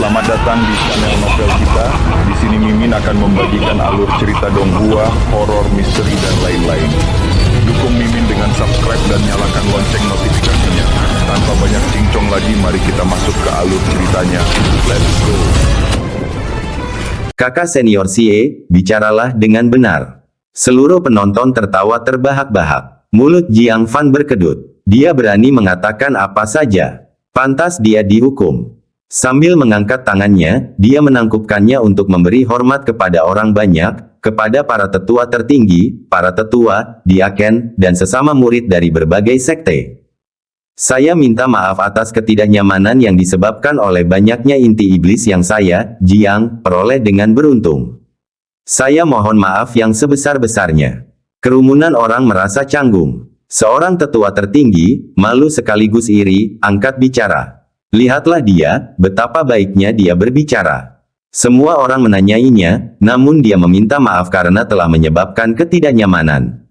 Selamat datang di channel novel kita. Di sini Mimin akan membagikan alur cerita donghua, horor, misteri, dan lain-lain. Dukung Mimin dengan subscribe dan nyalakan lonceng notifikasinya. Tanpa banyak cincong lagi, mari kita masuk ke alur ceritanya. Let's go. Kakak senior Sie, bicaralah dengan benar. Seluruh penonton tertawa terbahak-bahak. Mulut Jiang Fan berkedut. Dia berani mengatakan apa saja. Pantas dia dihukum. Sambil mengangkat tangannya, dia menangkupkannya untuk memberi hormat kepada orang banyak, kepada para tetua tertinggi, para tetua, diaken, dan sesama murid dari berbagai sekte. Saya minta maaf atas ketidaknyamanan yang disebabkan oleh banyaknya inti iblis yang saya, Jiang, peroleh dengan beruntung. Saya mohon maaf yang sebesar-besarnya. Kerumunan orang merasa canggung. Seorang tetua tertinggi, malu sekaligus iri, angkat bicara. Lihatlah dia, betapa baiknya dia berbicara. Semua orang menanyainya, namun dia meminta maaf karena telah menyebabkan ketidaknyamanan.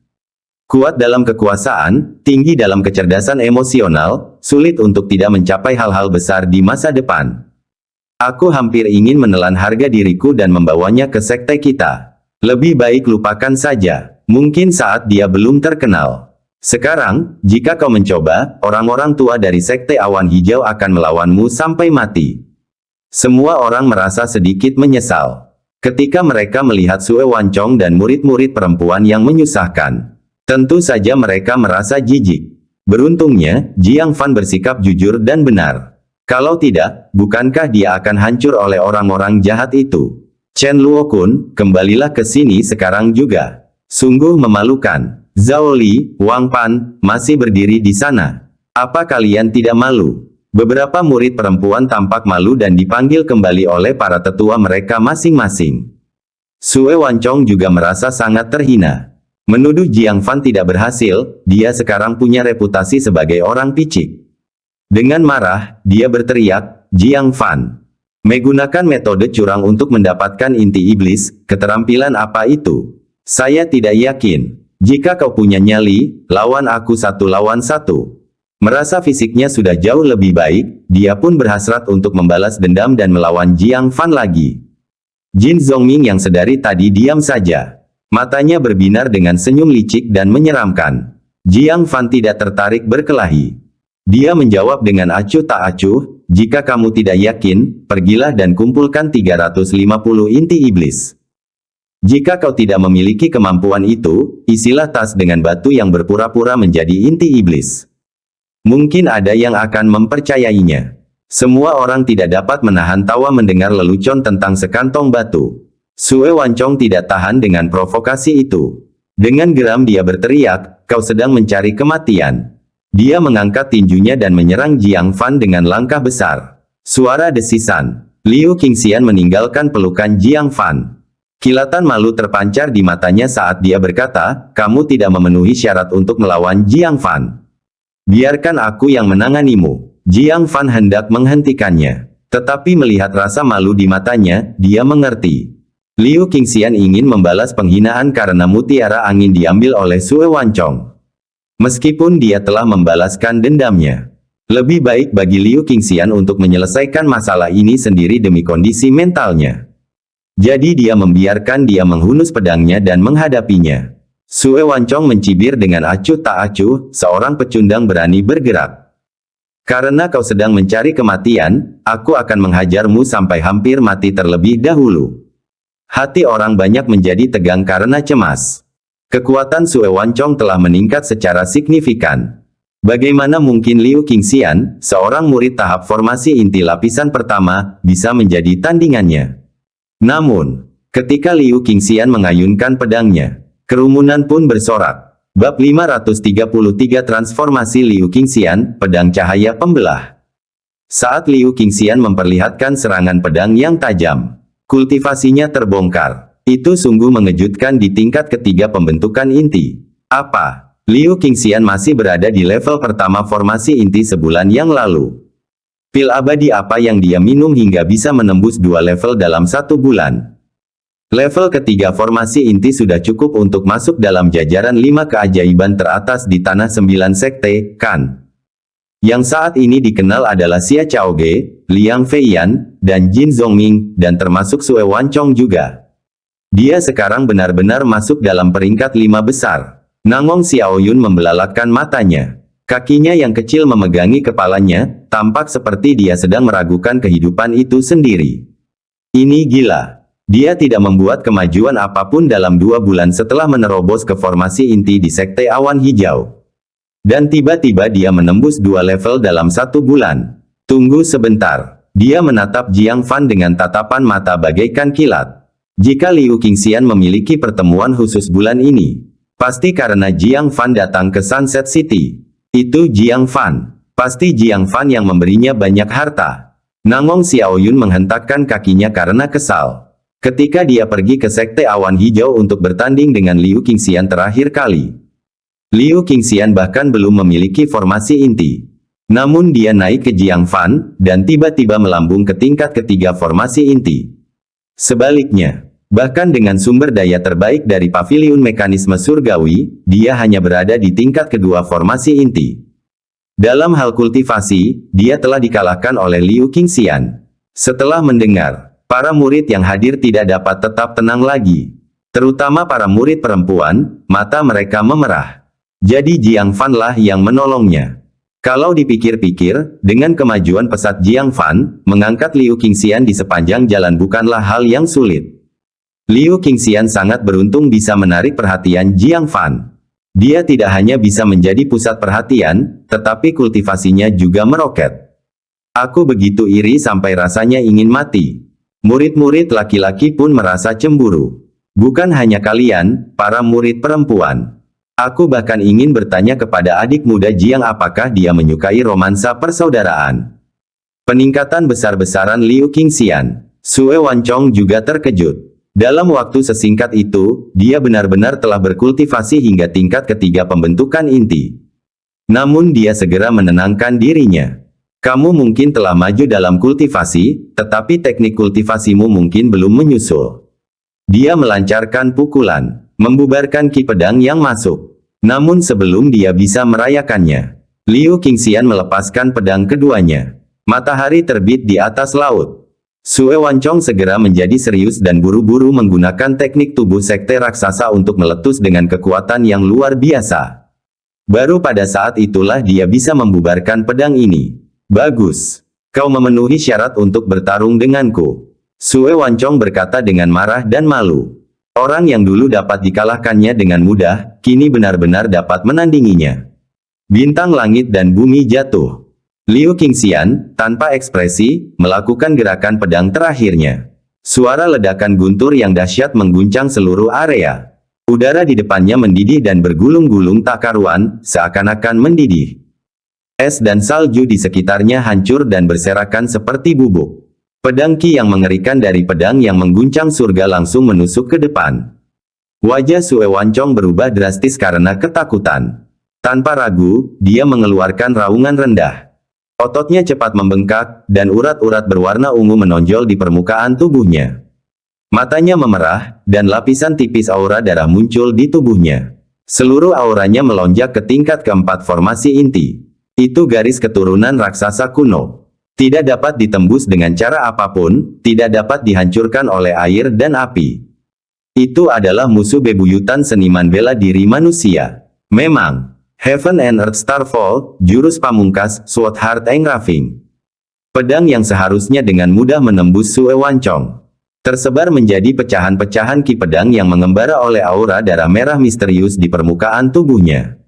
Kuat dalam kekuasaan, tinggi dalam kecerdasan emosional, sulit untuk tidak mencapai hal-hal besar di masa depan. Aku hampir ingin menelan harga diriku dan membawanya ke sekte kita. Lebih baik lupakan saja, mungkin saat dia belum terkenal. Sekarang, jika kau mencoba, orang-orang tua dari Sekte Awan Hijau akan melawanmu sampai mati. Semua orang merasa sedikit menyesal. Ketika mereka melihat Sue Wancong dan murid-murid perempuan yang menyusahkan. Tentu saja mereka merasa jijik. Beruntungnya, Jiang Fan bersikap jujur dan benar. Kalau tidak, bukankah dia akan hancur oleh orang-orang jahat itu? Chen Luokun, kembalilah ke sini sekarang juga. Sungguh memalukan. Zhao Li, Wang Pan, masih berdiri di sana. Apa kalian tidak malu? Beberapa murid perempuan tampak malu dan dipanggil kembali oleh para tetua mereka masing-masing. Sue Wancong juga merasa sangat terhina. Menuduh Jiang Fan tidak berhasil, dia sekarang punya reputasi sebagai orang picik. Dengan marah, dia berteriak, Jiang Fan. Menggunakan metode curang untuk mendapatkan inti iblis, keterampilan apa itu? Saya tidak yakin. Jika kau punya nyali, lawan aku 1 lawan 1. Merasa fisiknya sudah jauh lebih baik, dia pun berhasrat untuk membalas dendam dan melawan Jiang Fan lagi. Jin Zongming yang sedari tadi diam saja. Matanya berbinar dengan senyum licik dan menyeramkan. Jiang Fan tidak tertarik berkelahi. Dia menjawab dengan acuh tak acuh, jika kamu tidak yakin, pergilah dan kumpulkan 350 inti iblis. Jika kau tidak memiliki kemampuan itu, isilah tas dengan batu yang berpura-pura menjadi inti iblis. Mungkin ada yang akan mempercayainya. Semua orang tidak dapat menahan tawa mendengar lelucon tentang sekantong batu. Sue Wancong tidak tahan dengan provokasi itu. Dengan geram dia berteriak, kau sedang mencari kematian. Dia mengangkat tinjunya dan menyerang Jiang Fan dengan langkah besar. Suara desisan. Liu Qingxian meninggalkan pelukan Jiang Fan. Kilatan malu terpancar di matanya saat dia berkata, kamu tidak memenuhi syarat untuk melawan Jiang Fan. Biarkan aku yang menanganimu. Jiang Fan hendak menghentikannya. Tetapi melihat rasa malu di matanya, dia mengerti. Liu Qingxian ingin membalas penghinaan karena mutiara angin diambil oleh Sue Wancong. Meskipun dia telah membalaskan dendamnya. Lebih baik bagi Liu Qingxian untuk menyelesaikan masalah ini sendiri demi kondisi mentalnya. Jadi dia membiarkan dia menghunus pedangnya dan menghadapinya. Sue Wancong mencibir dengan acuh tak acuh, seorang pecundang berani bergerak. Karena kau sedang mencari kematian, aku akan menghajarmu sampai hampir mati terlebih dahulu. Hati orang banyak menjadi tegang karena cemas. Kekuatan Sue Wancong telah meningkat secara signifikan. Bagaimana mungkin Liu Qingxian, seorang murid tahap formasi inti lapisan pertama, bisa menjadi tandingannya? Namun, ketika Liu Qingxian mengayunkan pedangnya, kerumunan pun bersorak. Bab 533 Transformasi Liu Qingxian, Pedang Cahaya Pembelah. Saat Liu Qingxian memperlihatkan serangan pedang yang tajam, kultivasinya terbongkar. Itu sungguh mengejutkan di tingkat ketiga pembentukan inti. Apa? Liu Qingxian masih berada di level pertama formasi inti sebulan yang lalu. Pil abadi apa yang dia minum hingga bisa menembus 2 level dalam 1 bulan. Level ketiga formasi inti sudah cukup untuk masuk dalam jajaran 5 keajaiban teratas di tanah 9 sekte, kan? yang saat ini dikenal adalah Xia Chaoge, Liang Feiyan, dan Jin Zhongming, dan termasuk Sue Wancong juga. Dia sekarang benar-benar masuk dalam peringkat 5 besar. Nangong Xiaoyun membelalakkan matanya. Kakinya yang kecil memegangi kepalanya, tampak seperti dia sedang meragukan kehidupan itu sendiri. Ini gila. Dia tidak membuat kemajuan apapun dalam 2 bulan setelah menerobos ke formasi inti di Sekte Awan Hijau. Dan tiba-tiba dia menembus 2 level dalam 1 bulan. Tunggu sebentar. Dia menatap Jiang Fan dengan tatapan mata bagaikan kilat. Jika Liu Qingxian memiliki pertemuan khusus bulan ini, pasti karena Jiang Fan datang ke Sunset City. Itu Jiang Fan. Pasti Jiang Fan yang memberinya banyak harta. Nangong Xiaoyun menghentakkan kakinya karena kesal. Ketika dia pergi ke Sekte Awan Hijau untuk bertanding dengan Liu Qingxian terakhir kali, Liu Qingxian bahkan belum memiliki formasi inti. Namun dia naik ke Jiang Fan, dan tiba-tiba melambung ke tingkat ketiga formasi inti. Sebaliknya, bahkan dengan sumber daya terbaik dari paviliun mekanisme surgawi, dia hanya berada di tingkat kedua formasi inti. Dalam hal kultivasi, dia telah dikalahkan oleh Liu Qingxian. Setelah mendengar, para murid yang hadir tidak dapat tetap tenang lagi. Terutama para murid perempuan, mata mereka memerah. Jadi Jiang Fan lah yang menolongnya. Kalau dipikir-pikir, dengan kemajuan pesat Jiang Fan, mengangkat Liu Qingxian di sepanjang jalan bukanlah hal yang sulit. Liu Qingxian sangat beruntung bisa menarik perhatian Jiang Fan. Dia tidak hanya bisa menjadi pusat perhatian, tetapi kultivasinya juga meroket. Aku begitu iri sampai rasanya ingin mati. Murid-murid laki-laki pun merasa cemburu. Bukan hanya kalian, para murid perempuan. Aku bahkan ingin bertanya kepada adik muda Jiang apakah dia menyukai romansa persaudaraan. Peningkatan besar-besaran Liu Qingxian. Sue Wancong juga terkejut. Dalam waktu sesingkat itu, dia benar-benar telah berkultivasi hingga tingkat ketiga pembentukan inti. Namun dia segera menenangkan dirinya. Kamu mungkin telah maju dalam kultivasi, tetapi teknik kultivasimu mungkin belum menyusul. Dia melancarkan pukulan, membubarkan ki pedang yang masuk. Namun sebelum dia bisa merayakannya, Liu Qingxian melepaskan pedang keduanya. Matahari terbit di atas laut. Sue Wancong segera menjadi serius dan buru-buru menggunakan teknik tubuh sekte raksasa untuk meletus dengan kekuatan yang luar biasa. Baru pada saat itulah dia bisa membubarkan pedang ini. Bagus. Kau memenuhi syarat untuk bertarung denganku. Sue Wancong berkata dengan marah dan malu. Orang yang dulu dapat dikalahkannya dengan mudah, kini benar-benar dapat menandinginya. Bintang langit dan bumi jatuh. Liu Qingxian, tanpa ekspresi, melakukan gerakan pedang terakhirnya. Suara ledakan guntur yang dahsyat mengguncang seluruh area. Udara di depannya mendidih dan bergulung-gulung tak karuan, seakan-akan mendidih. Es dan salju di sekitarnya hancur dan berserakan seperti bubuk. Pedang ki yang mengerikan dari pedang yang mengguncang surga langsung menusuk ke depan. Wajah Sue Wancong berubah drastis karena ketakutan. Tanpa ragu, dia mengeluarkan raungan rendah. Ototnya cepat membengkak, dan urat-urat berwarna ungu menonjol di permukaan tubuhnya. Matanya memerah, dan lapisan tipis aura darah muncul di tubuhnya. Seluruh auranya melonjak ke tingkat keempat formasi inti. Itu garis keturunan raksasa kuno. Tidak dapat ditembus dengan cara apapun, tidak dapat dihancurkan oleh air dan api. Itu adalah musuh bebuyutan seniman bela diri manusia. Memang. Heaven and Earth Starfall, jurus pamungkas, Sword Heart Engraving. Pedang yang seharusnya dengan mudah menembus Sue Wancong. Tersebar menjadi pecahan-pecahan ki pedang yang mengembara oleh aura darah merah misterius di permukaan tubuhnya.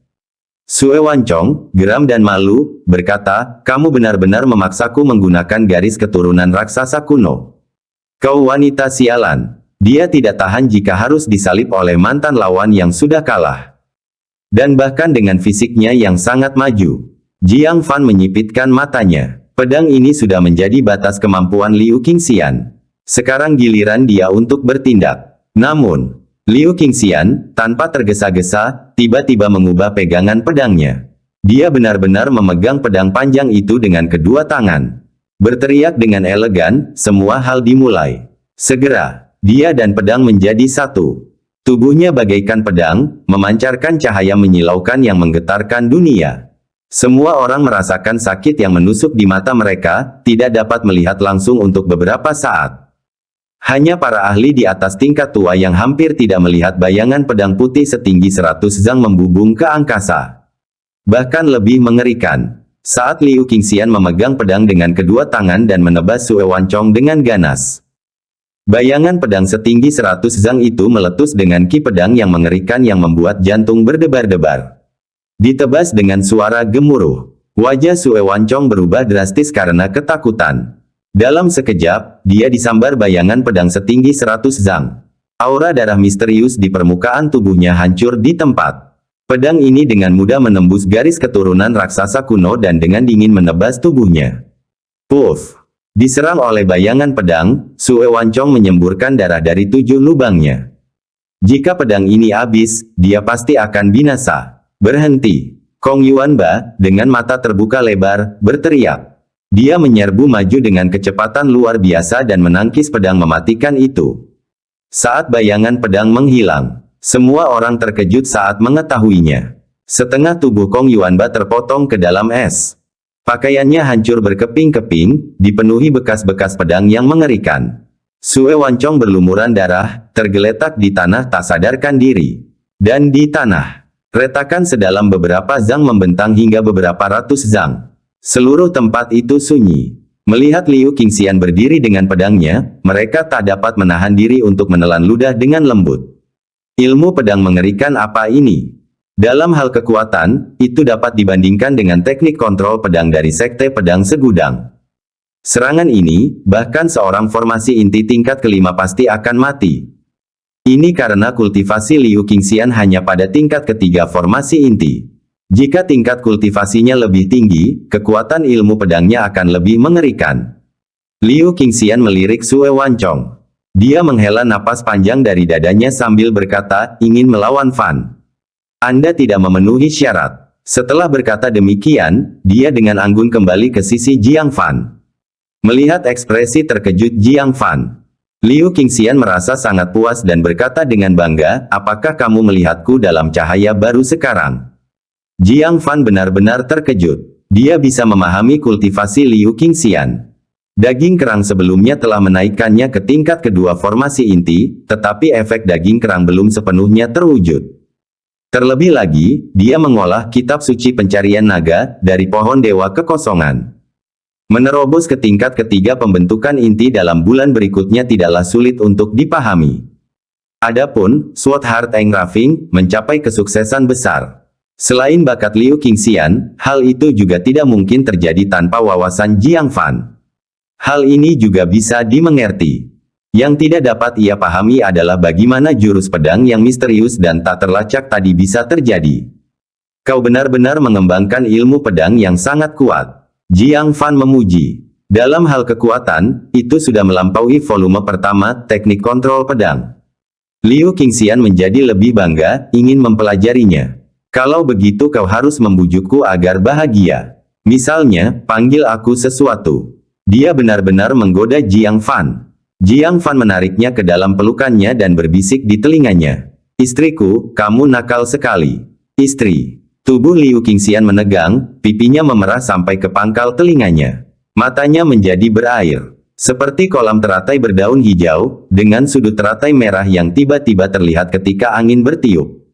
Sue Wancong, geram dan malu, berkata, kamu benar-benar memaksaku menggunakan garis keturunan raksasa kuno. Kau wanita sialan. Dia tidak tahan jika harus disalib oleh mantan lawan yang sudah kalah. Dan bahkan dengan fisiknya yang sangat maju, Jiang Fan menyipitkan matanya. Pedang ini sudah menjadi batas kemampuan Liu Qingxian. Sekarang giliran dia untuk bertindak. Namun, Liu Qingxian, tanpa tergesa-gesa, tiba-tiba mengubah pegangan pedangnya. Dia benar-benar memegang pedang panjang itu dengan kedua tangan. Berteriak dengan elegan, semua hal dimulai. Segera, dia dan pedang menjadi satu. Tubuhnya bagaikan pedang, memancarkan cahaya menyilaukan yang menggetarkan dunia. Semua orang merasakan sakit yang menusuk di mata mereka, tidak dapat melihat langsung untuk beberapa saat. Hanya para ahli di atas tingkat tua yang hampir tidak melihat bayangan pedang putih setinggi 100 zang membubung ke angkasa. Bahkan lebih mengerikan, saat Liu Qingxian memegang pedang dengan kedua tangan dan menebas Sue Wancong dengan ganas. Bayangan pedang setinggi 100 zang itu meletus dengan ki pedang yang mengerikan yang membuat jantung berdebar-debar. Ditebas dengan suara gemuruh. Wajah Sue Wancong berubah drastis karena ketakutan. Dalam sekejap, dia disambar bayangan pedang setinggi 100 zang. Aura darah misterius di permukaan tubuhnya hancur di tempat. Pedang ini dengan mudah menembus garis keturunan raksasa kuno dan dengan dingin menebas tubuhnya. Puff! Diserang oleh bayangan pedang, Sue Wancong menyemburkan darah dari 7 lubangnya. Jika pedang ini habis, dia pasti akan binasa. Berhenti! Kong Yuanba, dengan mata terbuka lebar, berteriak. Dia menyerbu maju dengan kecepatan luar biasa dan menangkis pedang mematikan itu. Saat bayangan pedang menghilang, semua orang terkejut saat mengetahuinya. Setengah tubuh Kong Yuanba terpotong ke dalam es. Pakaiannya hancur berkeping-keping, dipenuhi bekas-bekas pedang yang mengerikan. Sue Wancong berlumuran darah, tergeletak di tanah tak sadarkan diri. Dan di tanah, retakan sedalam beberapa zang membentang hingga beberapa ratus zang. Seluruh tempat itu sunyi. Melihat Liu Qingxian berdiri dengan pedangnya, mereka tak dapat menahan diri untuk menelan ludah dengan lembut. Ilmu pedang mengerikan apa ini? Dalam hal kekuatan, itu dapat dibandingkan dengan teknik kontrol pedang dari Sekte Pedang Segudang. Serangan ini, bahkan seorang formasi inti tingkat kelima pasti akan mati. Ini karena kultivasi Liu Qingxian hanya pada tingkat ketiga formasi inti. Jika tingkat kultivasinya lebih tinggi, kekuatan ilmu pedangnya akan lebih mengerikan. Liu Qingxian melirik Sue Wancong. Dia menghela napas panjang dari dadanya sambil berkata, ingin melawan Fan. Anda tidak memenuhi syarat. Setelah berkata demikian, dia dengan anggun kembali ke sisi Jiang Fan. Melihat ekspresi terkejut Jiang Fan, Liu Qingxian merasa sangat puas dan berkata dengan bangga, apakah kamu melihatku dalam cahaya baru sekarang? Jiang Fan benar-benar terkejut. Dia bisa memahami kultivasi Liu Qingxian. Daging kerang sebelumnya telah menaikkannya ke tingkat kedua formasi inti, tetapi efek daging kerang belum sepenuhnya terwujud. Terlebih lagi, dia mengolah kitab suci pencarian naga dari pohon dewa kekosongan. Menerobos ke tingkat ketiga pembentukan inti dalam bulan berikutnya tidaklah sulit untuk dipahami. Adapun, Sword Heart Engraving mencapai kesuksesan besar. Selain bakat Liu Qingxian, hal itu juga tidak mungkin terjadi tanpa wawasan Jiang Fan. Hal ini juga bisa dimengerti. Yang tidak dapat ia pahami adalah bagaimana jurus pedang yang misterius dan tak terlacak tadi bisa terjadi. Kau benar-benar mengembangkan ilmu pedang yang sangat kuat. Jiang Fan memuji. Dalam hal kekuatan, itu sudah melampaui volume pertama teknik kontrol pedang. Liu Qingxian menjadi lebih bangga, ingin mempelajarinya. Kalau begitu kau harus membujukku agar bahagia. Misalnya, panggil aku sesuatu. Dia benar-benar menggoda Jiang Fan. Jiang Fan menariknya ke dalam pelukannya dan berbisik di telinganya. Istriku, kamu nakal sekali. Istri. Tubuh Liu Qingxian menegang, pipinya memerah sampai ke pangkal telinganya. Matanya menjadi berair. Seperti kolam teratai berdaun hijau, dengan sudut teratai merah yang tiba-tiba terlihat ketika angin bertiup.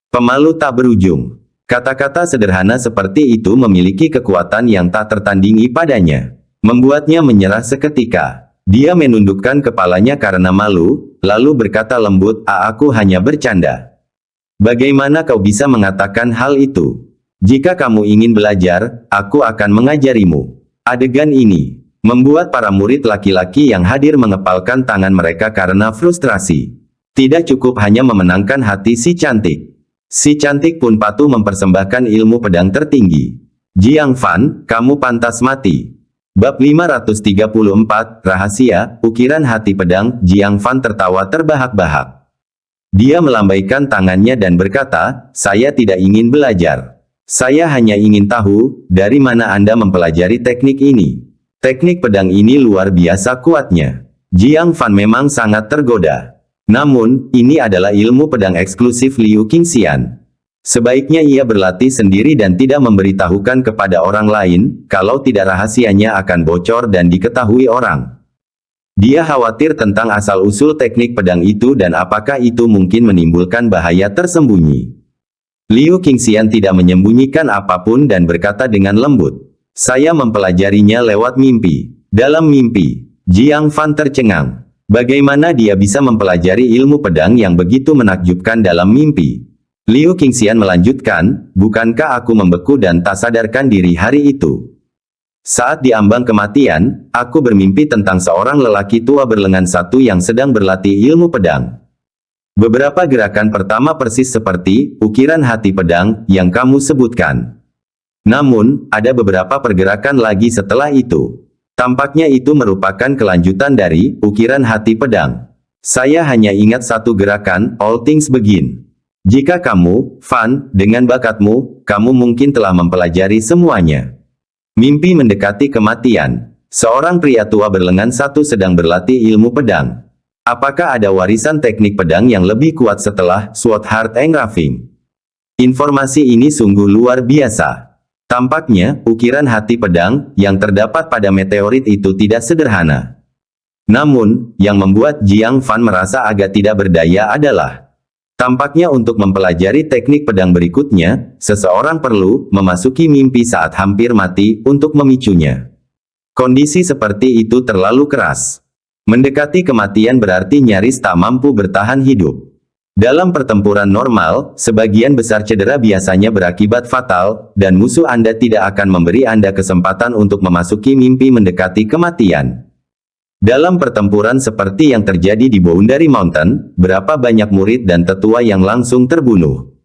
Pemalu tak berujung. Kata-kata sederhana seperti itu memiliki kekuatan yang tak tertandingi padanya. Membuatnya menyerah seketika. Dia menundukkan kepalanya karena malu, lalu berkata lembut, aku hanya bercanda. Bagaimana kau bisa mengatakan hal itu? Jika kamu ingin belajar, aku akan mengajarimu. Adegan ini membuat para murid laki-laki yang hadir mengepalkan tangan mereka karena frustrasi. Tidak cukup hanya memenangkan hati si cantik. Si cantik pun patuh mempersembahkan ilmu pedang tertinggi. Jiang Fan, kamu pantas mati. Bab 534, Rahasia, Ukiran Hati Pedang. Jiang Fan tertawa terbahak-bahak. Dia melambaikan tangannya dan berkata, saya tidak ingin belajar. Saya hanya ingin tahu, dari mana Anda mempelajari teknik ini. Teknik pedang ini luar biasa kuatnya. Jiang Fan memang sangat tergoda. Namun, ini adalah ilmu pedang eksklusif Liu Qingxian. Sebaiknya ia berlatih sendiri dan tidak memberitahukan kepada orang lain, kalau tidak rahasianya akan bocor dan diketahui orang. Dia khawatir tentang asal-usul teknik pedang itu dan apakah itu mungkin menimbulkan bahaya tersembunyi. Liu Qingxian tidak menyembunyikan apapun dan berkata dengan lembut, "Saya mempelajarinya lewat mimpi." Dalam mimpi, Jiang Fan tercengang. Bagaimana dia bisa mempelajari ilmu pedang yang begitu menakjubkan dalam mimpi? Liu Qingxian melanjutkan, "Bukankah aku membeku dan tak sadarkan diri hari itu? Saat di ambang kematian, aku bermimpi tentang seorang lelaki tua berlengan satu yang sedang berlatih ilmu pedang. Beberapa gerakan pertama persis seperti ukiran hati pedang yang kamu sebutkan. Namun, ada beberapa pergerakan lagi setelah itu. Tampaknya itu merupakan kelanjutan dari ukiran hati pedang. Saya hanya ingat satu gerakan, all things begin. Jika kamu, Fan, dengan bakatmu, kamu mungkin telah mempelajari semuanya." Mimpi mendekati kematian. Seorang pria tua berlengan satu sedang berlatih ilmu pedang. Apakah ada warisan teknik pedang yang lebih kuat setelah Sword Heart Engraving? Informasi ini sungguh luar biasa. Tampaknya, ukiran hati pedang yang terdapat pada meteorit itu tidak sederhana. Namun, yang membuat Jiang Fan merasa agak tidak berdaya adalah, tampaknya untuk mempelajari teknik pedang berikutnya, seseorang perlu memasuki mimpi saat hampir mati untuk memicunya. Kondisi seperti itu terlalu keras. Mendekati kematian berarti nyaris tak mampu bertahan hidup. Dalam pertempuran normal, sebagian besar cedera biasanya berakibat fatal, dan musuh Anda tidak akan memberi Anda kesempatan untuk memasuki mimpi mendekati kematian. Dalam pertempuran seperti yang terjadi di Boundary Mountain, berapa banyak murid dan tetua yang langsung terbunuh.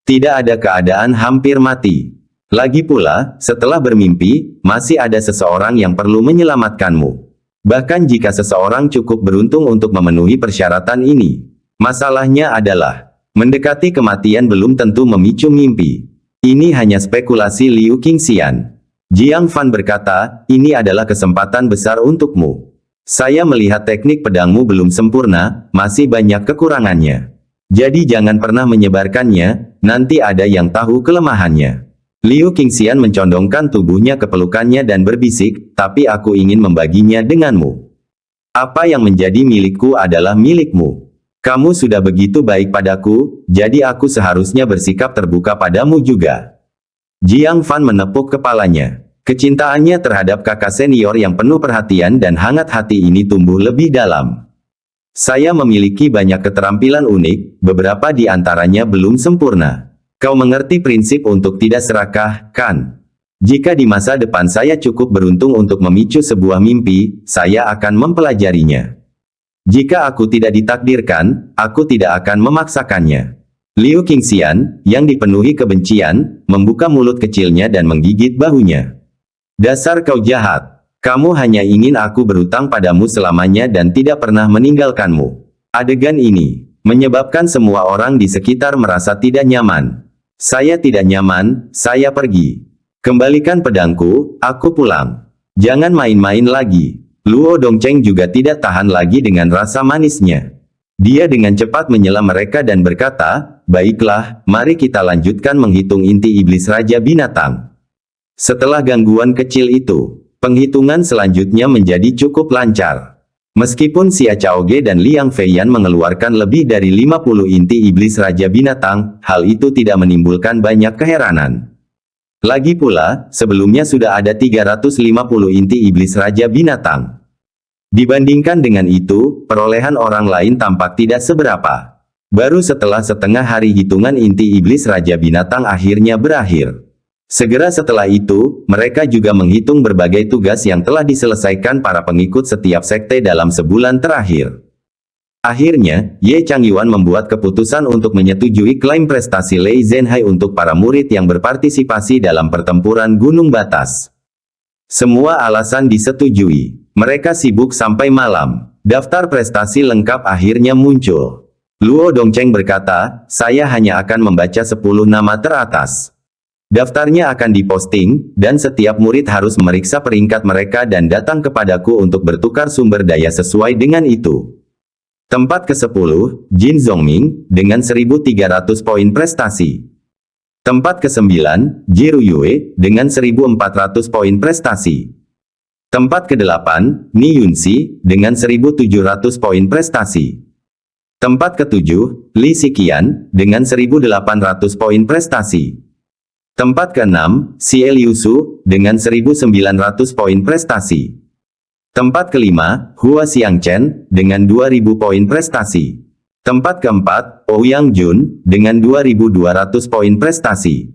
Tidak ada keadaan hampir mati. Lagi pula, setelah bermimpi, masih ada seseorang yang perlu menyelamatkanmu. Bahkan jika seseorang cukup beruntung untuk memenuhi persyaratan ini. Masalahnya adalah, mendekati kematian belum tentu memicu mimpi. Ini hanya spekulasi Liu Qingxian. Jiang Fan berkata, "Ini adalah kesempatan besar untukmu. Saya melihat teknik pedangmu belum sempurna, masih banyak kekurangannya. Jadi jangan pernah menyebarkannya, nanti ada yang tahu kelemahannya." Liu Qingxian mencondongkan tubuhnya ke pelukannya dan berbisik, "Tapi aku ingin membaginya denganmu. Apa yang menjadi milikku adalah milikmu. Kamu sudah begitu baik padaku, jadi aku seharusnya bersikap terbuka padamu juga." Jiang Fan menepuk kepalanya. Kecintaannya terhadap kakak senior yang penuh perhatian dan hangat hati ini tumbuh lebih dalam. "Saya memiliki banyak keterampilan unik, beberapa di antaranya belum sempurna. Kau mengerti prinsip untuk tidak serakah, kan? Jika di masa depan saya cukup beruntung untuk memicu sebuah mimpi, saya akan mempelajarinya. Jika aku tidak ditakdirkan, aku tidak akan memaksakannya." Liu Qingxian, yang dipenuhi kebencian, membuka mulut kecilnya dan menggigit bahunya. "Dasar kau jahat. Kamu hanya ingin aku berutang padamu selamanya dan tidak pernah meninggalkanmu." Adegan ini menyebabkan semua orang di sekitar merasa tidak nyaman. "Saya tidak nyaman, saya pergi. Kembalikan pedangku, aku pulang. Jangan main-main lagi." Luo Dongcheng juga tidak tahan lagi dengan rasa manisnya. Dia dengan cepat menyela mereka dan berkata, "Baiklah, mari kita lanjutkan menghitung inti iblis Raja Binatang." Setelah gangguan kecil itu, penghitungan selanjutnya menjadi cukup lancar. Meskipun Xia Chaoge dan Liang Feiyan mengeluarkan lebih dari 50 inti iblis Raja Binatang, hal itu tidak menimbulkan banyak keheranan. Lagi pula, sebelumnya sudah ada 350 inti iblis Raja Binatang. Dibandingkan dengan itu, perolehan orang lain tampak tidak seberapa. Baru setelah setengah hari hitungan inti iblis Raja Binatang akhirnya berakhir. Segera setelah itu, mereka juga menghitung berbagai tugas yang telah diselesaikan para pengikut setiap sekte dalam sebulan terakhir. Akhirnya, Ye Changyuan membuat keputusan untuk menyetujui klaim prestasi Lei Zhenhai untuk para murid yang berpartisipasi dalam pertempuran Gunung Batas. Semua alasan disetujui. Mereka sibuk sampai malam. Daftar prestasi lengkap akhirnya muncul. Luo Dongcheng berkata, "Saya hanya akan membaca 10 nama teratas. Daftarnya akan diposting, dan setiap murid harus memeriksa peringkat mereka dan datang kepadaku untuk bertukar sumber daya sesuai dengan itu." Tempat ke-10, Jin Zhongming, dengan 1.300 poin prestasi. Tempat ke-9, Jiru Yue, dengan 1.400 poin prestasi. Tempat ke-8, Ni Yunxi, dengan 1.700 poin prestasi. Tempat ke-7, Li Xiqian, dengan 1.800 poin prestasi. Tempat ke-6, Xie Liusu, dengan 1.900 poin prestasi. Tempat ke-5, Hua Xiangchen, dengan 2.000 poin prestasi. Tempat ke-4, Ouyang Jun, dengan 2.200 poin prestasi.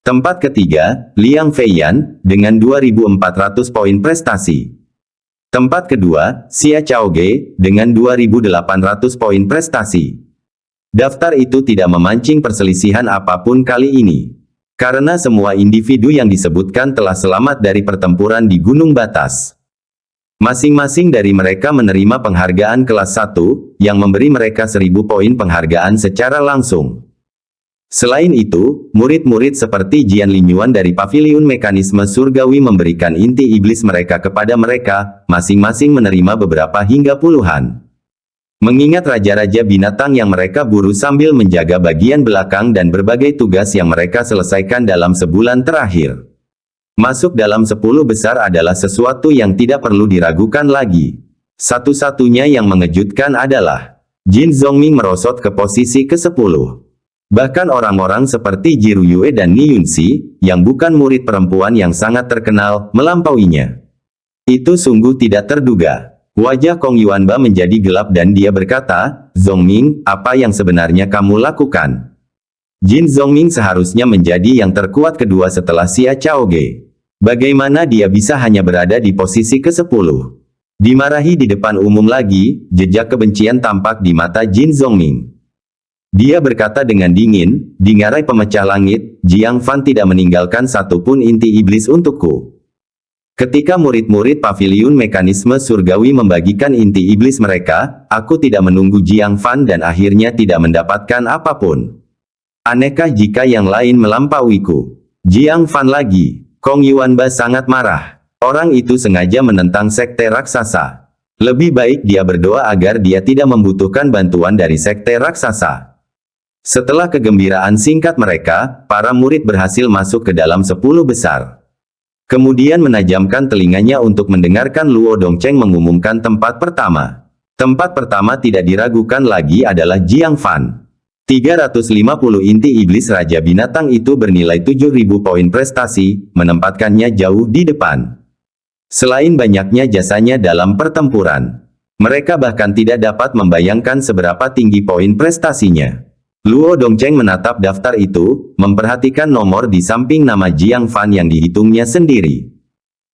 Tempat ketiga, Liang Feiyan, dengan 2.400 poin prestasi. Tempat kedua, Xia Chaoge, dengan 2.800 poin prestasi. Daftar itu tidak memancing perselisihan apapun kali ini. Karena semua individu yang disebutkan telah selamat dari pertempuran di Gunung Batas. Masing-masing dari mereka menerima penghargaan kelas 1, yang memberi mereka 1.000 poin penghargaan secara langsung. Selain itu, murid-murid seperti Jian Linyuan dari Paviliun Mekanisme Surgawi memberikan inti iblis mereka kepada mereka, masing-masing menerima beberapa hingga puluhan. Mengingat raja-raja binatang yang mereka buru sambil menjaga bagian belakang dan berbagai tugas yang mereka selesaikan dalam sebulan terakhir. Masuk dalam 10 besar adalah sesuatu yang tidak perlu diragukan lagi. Satu-satunya yang mengejutkan adalah Jin Zhongming merosot ke posisi ke-10. Bahkan orang-orang seperti Jiru Yue dan Ni Yunxi, yang bukan murid perempuan yang sangat terkenal, melampauinya. Itu sungguh tidak terduga. Wajah Kong Yuanba menjadi gelap dan dia berkata, "Zhongming, apa yang sebenarnya kamu lakukan?" Jin Zhongming seharusnya menjadi yang terkuat kedua setelah Xia Chaoge. Bagaimana dia bisa hanya berada di posisi ke-10? Dimarahi di depan umum lagi, jejak kebencian tampak di mata Jin Zhongming. Dia berkata dengan dingin, "Di ngarai pemecah langit, Jiang Fan tidak meninggalkan satupun inti iblis untukku." Ketika murid-murid Paviliun Mekanisme Surgawi membagikan inti iblis mereka, aku tidak menunggu Jiang Fan dan akhirnya tidak mendapatkan apapun. Anehkah jika yang lain melampauiku? Jiang Fan lagi. Kong Yuanba sangat marah. Orang itu sengaja menentang sekte raksasa. Lebih baik dia berdoa agar dia tidak membutuhkan bantuan dari sekte raksasa. Setelah kegembiraan singkat mereka, para murid berhasil masuk ke dalam 10 besar. Kemudian menajamkan telinganya untuk mendengarkan Luo Dongcheng mengumumkan tempat pertama. Tempat pertama tidak diragukan lagi adalah Jiang Fan. 350 inti iblis Raja Binatang itu bernilai 7.000 poin prestasi, menempatkannya jauh di depan. Selain banyaknya jasanya dalam pertempuran, mereka bahkan tidak dapat membayangkan seberapa tinggi poin prestasinya. Luo Dongcheng menatap daftar itu, memperhatikan nomor di samping nama Jiang Fan yang dihitungnya sendiri.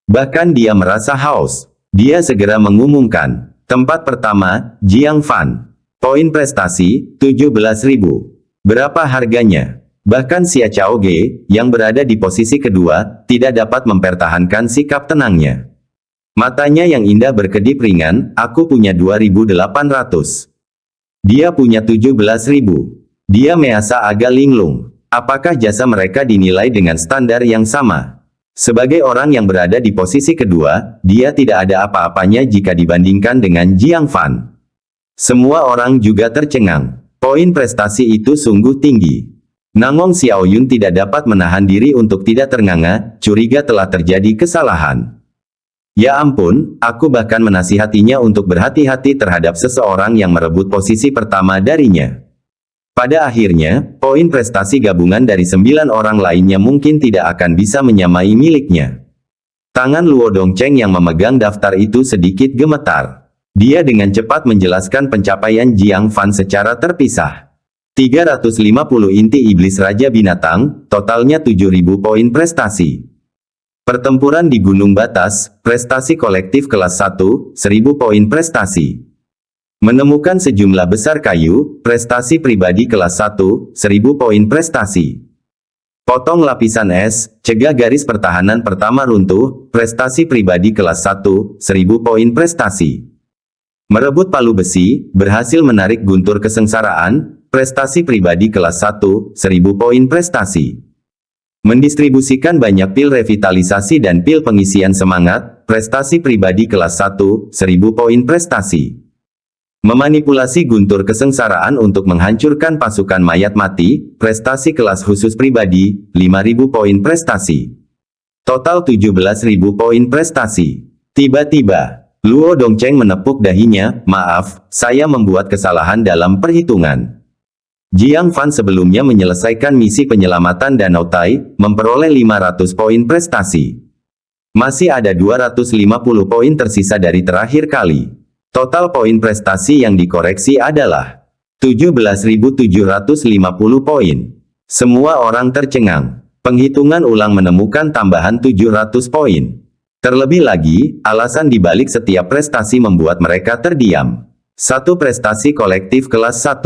Bahkan dia merasa haus. Dia segera mengumumkan, tempat pertama, Jiang Fan. Poin prestasi, 17.000. Berapa harganya? Bahkan Xia Chaoge, yang berada di posisi kedua, tidak dapat mempertahankan sikap tenangnya. Matanya yang indah berkedip ringan, aku punya 2.800. Dia punya 17.000. Dia merasa agak linglung. Apakah jasa mereka dinilai dengan standar yang sama? Sebagai orang yang berada di posisi kedua, dia tidak ada apa-apanya jika dibandingkan dengan Jiang Fan. Semua orang juga tercengang. Poin prestasi itu sungguh tinggi. Nangong Xiaoyun tidak dapat menahan diri untuk tidak ternganga, curiga telah terjadi kesalahan. Ya ampun, aku bahkan menasihatinya untuk berhati-hati terhadap seseorang yang merebut posisi pertama darinya. Pada akhirnya, poin prestasi gabungan dari 9 orang lainnya mungkin tidak akan bisa menyamai miliknya. Tangan Luo Dongcheng yang memegang daftar itu sedikit gemetar. Dia dengan cepat menjelaskan pencapaian Jiang Fan secara terpisah. 350 inti iblis Raja Binatang, totalnya 7.000 poin prestasi. Pertempuran di Gunung Batas, prestasi kolektif kelas 1, 1.000 poin prestasi. Menemukan sejumlah besar kayu, prestasi pribadi kelas 1, 1.000 poin prestasi. Potong lapisan es, cegah garis pertahanan pertama runtuh, prestasi pribadi kelas 1, 1.000 poin prestasi. Merebut palu besi, berhasil menarik guntur kesengsaraan, prestasi pribadi kelas 1, 1.000 poin prestasi. Mendistribusikan banyak pil revitalisasi dan pil pengisian semangat, prestasi pribadi kelas 1, 1.000 poin prestasi. Memanipulasi guntur kesengsaraan untuk menghancurkan pasukan mayat mati, prestasi kelas khusus pribadi, 5.000 poin prestasi. Total 17.000 poin prestasi. Tiba-tiba, Luo Dongcheng menepuk dahinya, maaf, saya membuat kesalahan dalam perhitungan. Jiang Fan sebelumnya menyelesaikan misi penyelamatan Danau Tai, memperoleh 500 poin prestasi. Masih ada 250 poin tersisa dari terakhir kali. Total poin prestasi yang dikoreksi adalah 17.750 poin. Semua orang tercengang. Penghitungan ulang menemukan tambahan 700 poin. Terlebih lagi, alasan dibalik setiap prestasi membuat mereka terdiam. 1 prestasi kolektif kelas 1.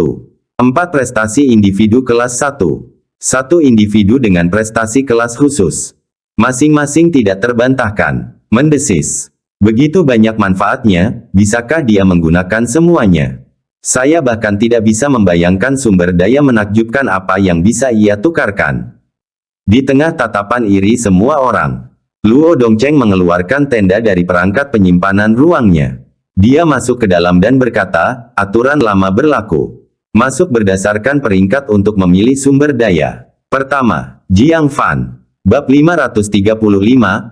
4 prestasi individu kelas 1. 1 individu dengan prestasi kelas khusus. Masing-masing tidak terbantahkan. Mendesis. Begitu banyak manfaatnya, bisakah dia menggunakan semuanya? Saya bahkan tidak bisa membayangkan sumber daya menakjubkan apa yang bisa ia tukarkan. Di tengah tatapan iri semua orang, Luo Dongcheng mengeluarkan tenda dari perangkat penyimpanan ruangnya. Dia masuk ke dalam dan berkata, aturan lama berlaku. Masuk berdasarkan peringkat untuk memilih sumber daya. Pertama, Jiang Fan. Bab 535,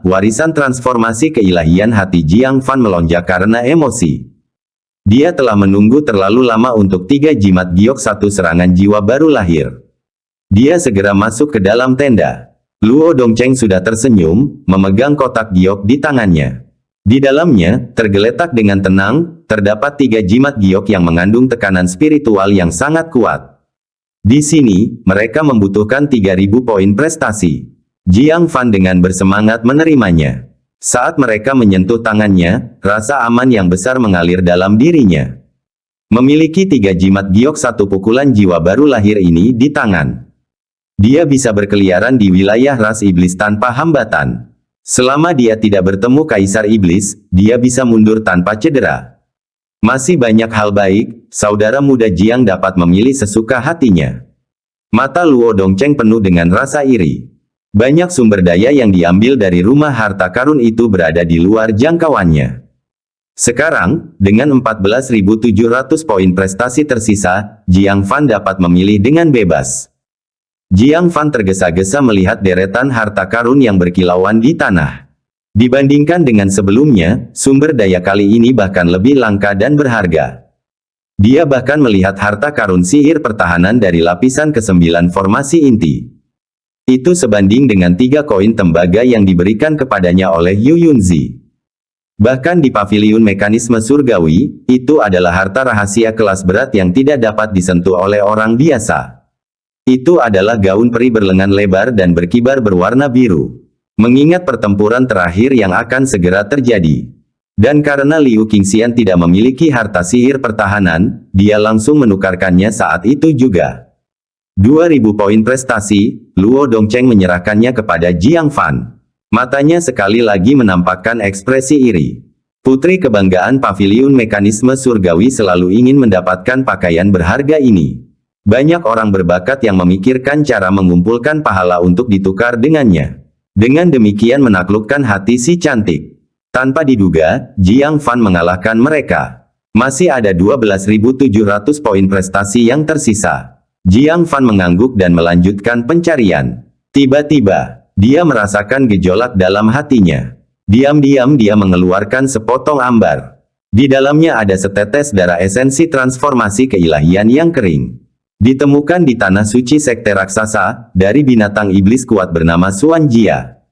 Warisan Transformasi Keilahian. Hati Jiang Fan melonjak karena emosi. Dia telah menunggu terlalu lama untuk 3 jimat giok 1 serangan jiwa baru lahir. Dia segera masuk ke dalam tenda. Luo Dongcheng sudah tersenyum, memegang kotak giok di tangannya. Di dalamnya, tergeletak dengan tenang, terdapat 3 jimat giok yang mengandung tekanan spiritual yang sangat kuat. Di sini, mereka membutuhkan 3.000 poin prestasi. Jiang Fan dengan bersemangat menerimanya. Saat mereka menyentuh tangannya, rasa aman yang besar mengalir dalam dirinya. Memiliki 3 jimat giok 1 pukulan jiwa baru lahir ini di tangan. Dia bisa berkeliaran di wilayah ras iblis tanpa hambatan. Selama dia tidak bertemu Kaisar Iblis, dia bisa mundur tanpa cedera. Masih banyak hal baik, saudara muda Jiang dapat memilih sesuka hatinya. Mata Luo Dongcheng penuh dengan rasa iri. Banyak sumber daya yang diambil dari rumah harta karun itu berada di luar jangkauannya. Sekarang, dengan 14.700 poin prestasi tersisa, Jiang Fan dapat memilih dengan bebas. Jiang Fan tergesa-gesa melihat deretan harta karun yang berkilauan di tanah. Dibandingkan dengan sebelumnya, sumber daya kali ini bahkan lebih langka dan berharga. Dia bahkan melihat harta karun sihir pertahanan dari lapisan ke-9 formasi inti. Itu sebanding dengan 3 koin tembaga yang diberikan kepadanya oleh Yu Yunzi. Bahkan di paviliun mekanisme surgawi, itu adalah harta rahasia kelas berat yang tidak dapat disentuh oleh orang biasa. Itu adalah gaun peri berlengan lebar dan berkibar berwarna biru. Mengingat pertempuran terakhir yang akan segera terjadi. Dan karena Liu Qingxian tidak memiliki harta sihir pertahanan, dia langsung menukarkannya saat itu juga. 2.000 poin prestasi, Luo Dongcheng menyerahkannya kepada Jiang Fan. Matanya sekali lagi menampakkan ekspresi iri. Putri kebanggaan paviliun mekanisme surgawi selalu ingin mendapatkan pakaian berharga ini. Banyak orang berbakat yang memikirkan cara mengumpulkan pahala untuk ditukar dengannya. Dengan demikian menaklukkan hati si cantik. Tanpa diduga, Jiang Fan mengalahkan mereka. Masih ada 12.700 poin prestasi yang tersisa. Jiang Fan mengangguk dan melanjutkan pencarian. Tiba-tiba, dia merasakan gejolak dalam hatinya. Diam-diam dia mengeluarkan sepotong ambar. Di dalamnya ada setetes darah esensi transformasi keilahian yang kering. Ditemukan di tanah suci sekte raksasa, dari binatang iblis kuat bernama Xuan Jia.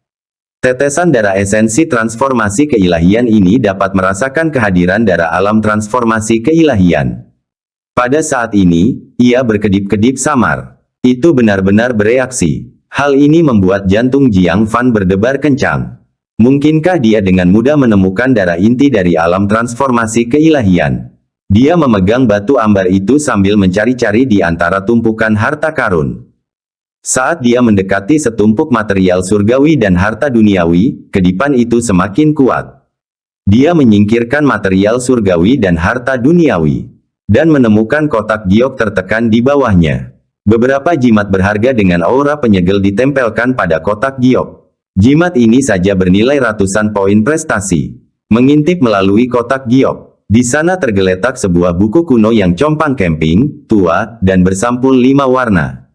Tetesan darah esensi transformasi keilahian ini dapat merasakan kehadiran darah alam transformasi keilahian. Pada saat ini, ia berkedip-kedip samar. Itu benar-benar bereaksi. Hal ini membuat jantung Jiang Fan berdebar kencang. Mungkinkah dia dengan mudah menemukan darah inti dari alam transformasi keilahian? Dia memegang batu ambar itu sambil mencari-cari di antara tumpukan harta karun. Saat dia mendekati setumpuk material surgawi dan harta duniawi, kedipan itu semakin kuat. Dia menyingkirkan material surgawi dan harta duniawi. Dan menemukan kotak giok tertekan di bawahnya. Beberapa jimat berharga dengan aura penyegel ditempelkan pada kotak giok. Jimat ini saja bernilai ratusan poin prestasi. Mengintip melalui kotak giok, Di sana tergeletak sebuah buku kuno yang compang camping, tua, dan bersampul 5 warna.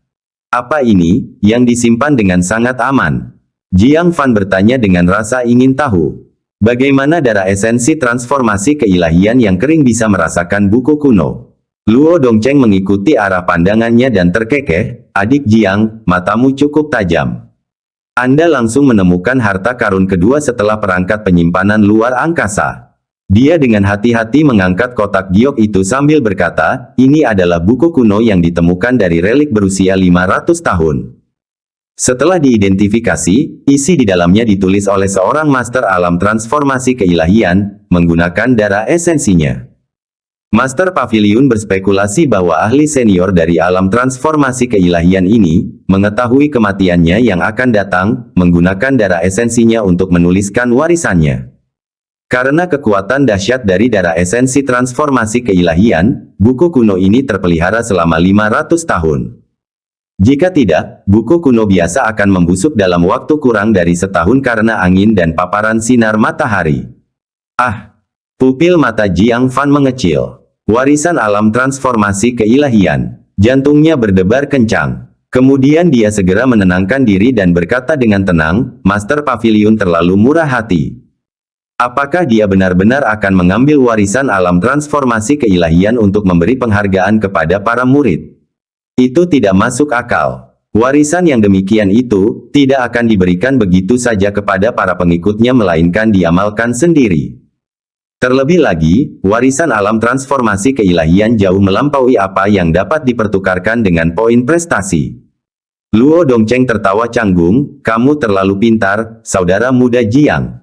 Apa ini, yang disimpan dengan sangat aman? Jiang Fan bertanya dengan rasa ingin tahu. Bagaimana darah esensi transformasi keilahian yang kering bisa merasakan buku kuno? Luo Dongcheng mengikuti arah pandangannya dan terkekeh, adik Jiang, matamu cukup tajam. Anda langsung menemukan harta karun kedua setelah perangkat penyimpanan luar angkasa. Dia dengan hati-hati mengangkat kotak giok itu sambil berkata, ini adalah buku kuno yang ditemukan dari relik berusia 500 tahun. Setelah diidentifikasi, isi di dalamnya ditulis oleh seorang master alam transformasi keilahian, menggunakan darah esensinya. Master Pavilion berspekulasi bahwa ahli senior dari alam transformasi keilahian ini, mengetahui kematiannya yang akan datang, menggunakan darah esensinya untuk menuliskan warisannya. Karena kekuatan dahsyat dari darah esensi transformasi keilahian, buku kuno ini terpelihara selama 500 tahun. Jika tidak, buku kuno biasa akan membusuk dalam waktu kurang dari setahun karena angin dan paparan sinar matahari. Ah! Pupil mata Jiang Fan mengecil. Warisan alam transformasi keilahian. Jantungnya berdebar kencang. Kemudian dia segera menenangkan diri dan berkata dengan tenang, Master Pavilion terlalu murah hati. Apakah dia benar-benar akan mengambil warisan alam transformasi keilahian untuk memberi penghargaan kepada para murid? Itu tidak masuk akal. Warisan yang demikian itu, tidak akan diberikan begitu saja kepada para pengikutnya melainkan diamalkan sendiri. Terlebih lagi, warisan alam transformasi keilahian jauh melampaui apa yang dapat dipertukarkan dengan poin prestasi. Luo Dongcheng tertawa canggung, kamu terlalu pintar, saudara muda Jiang.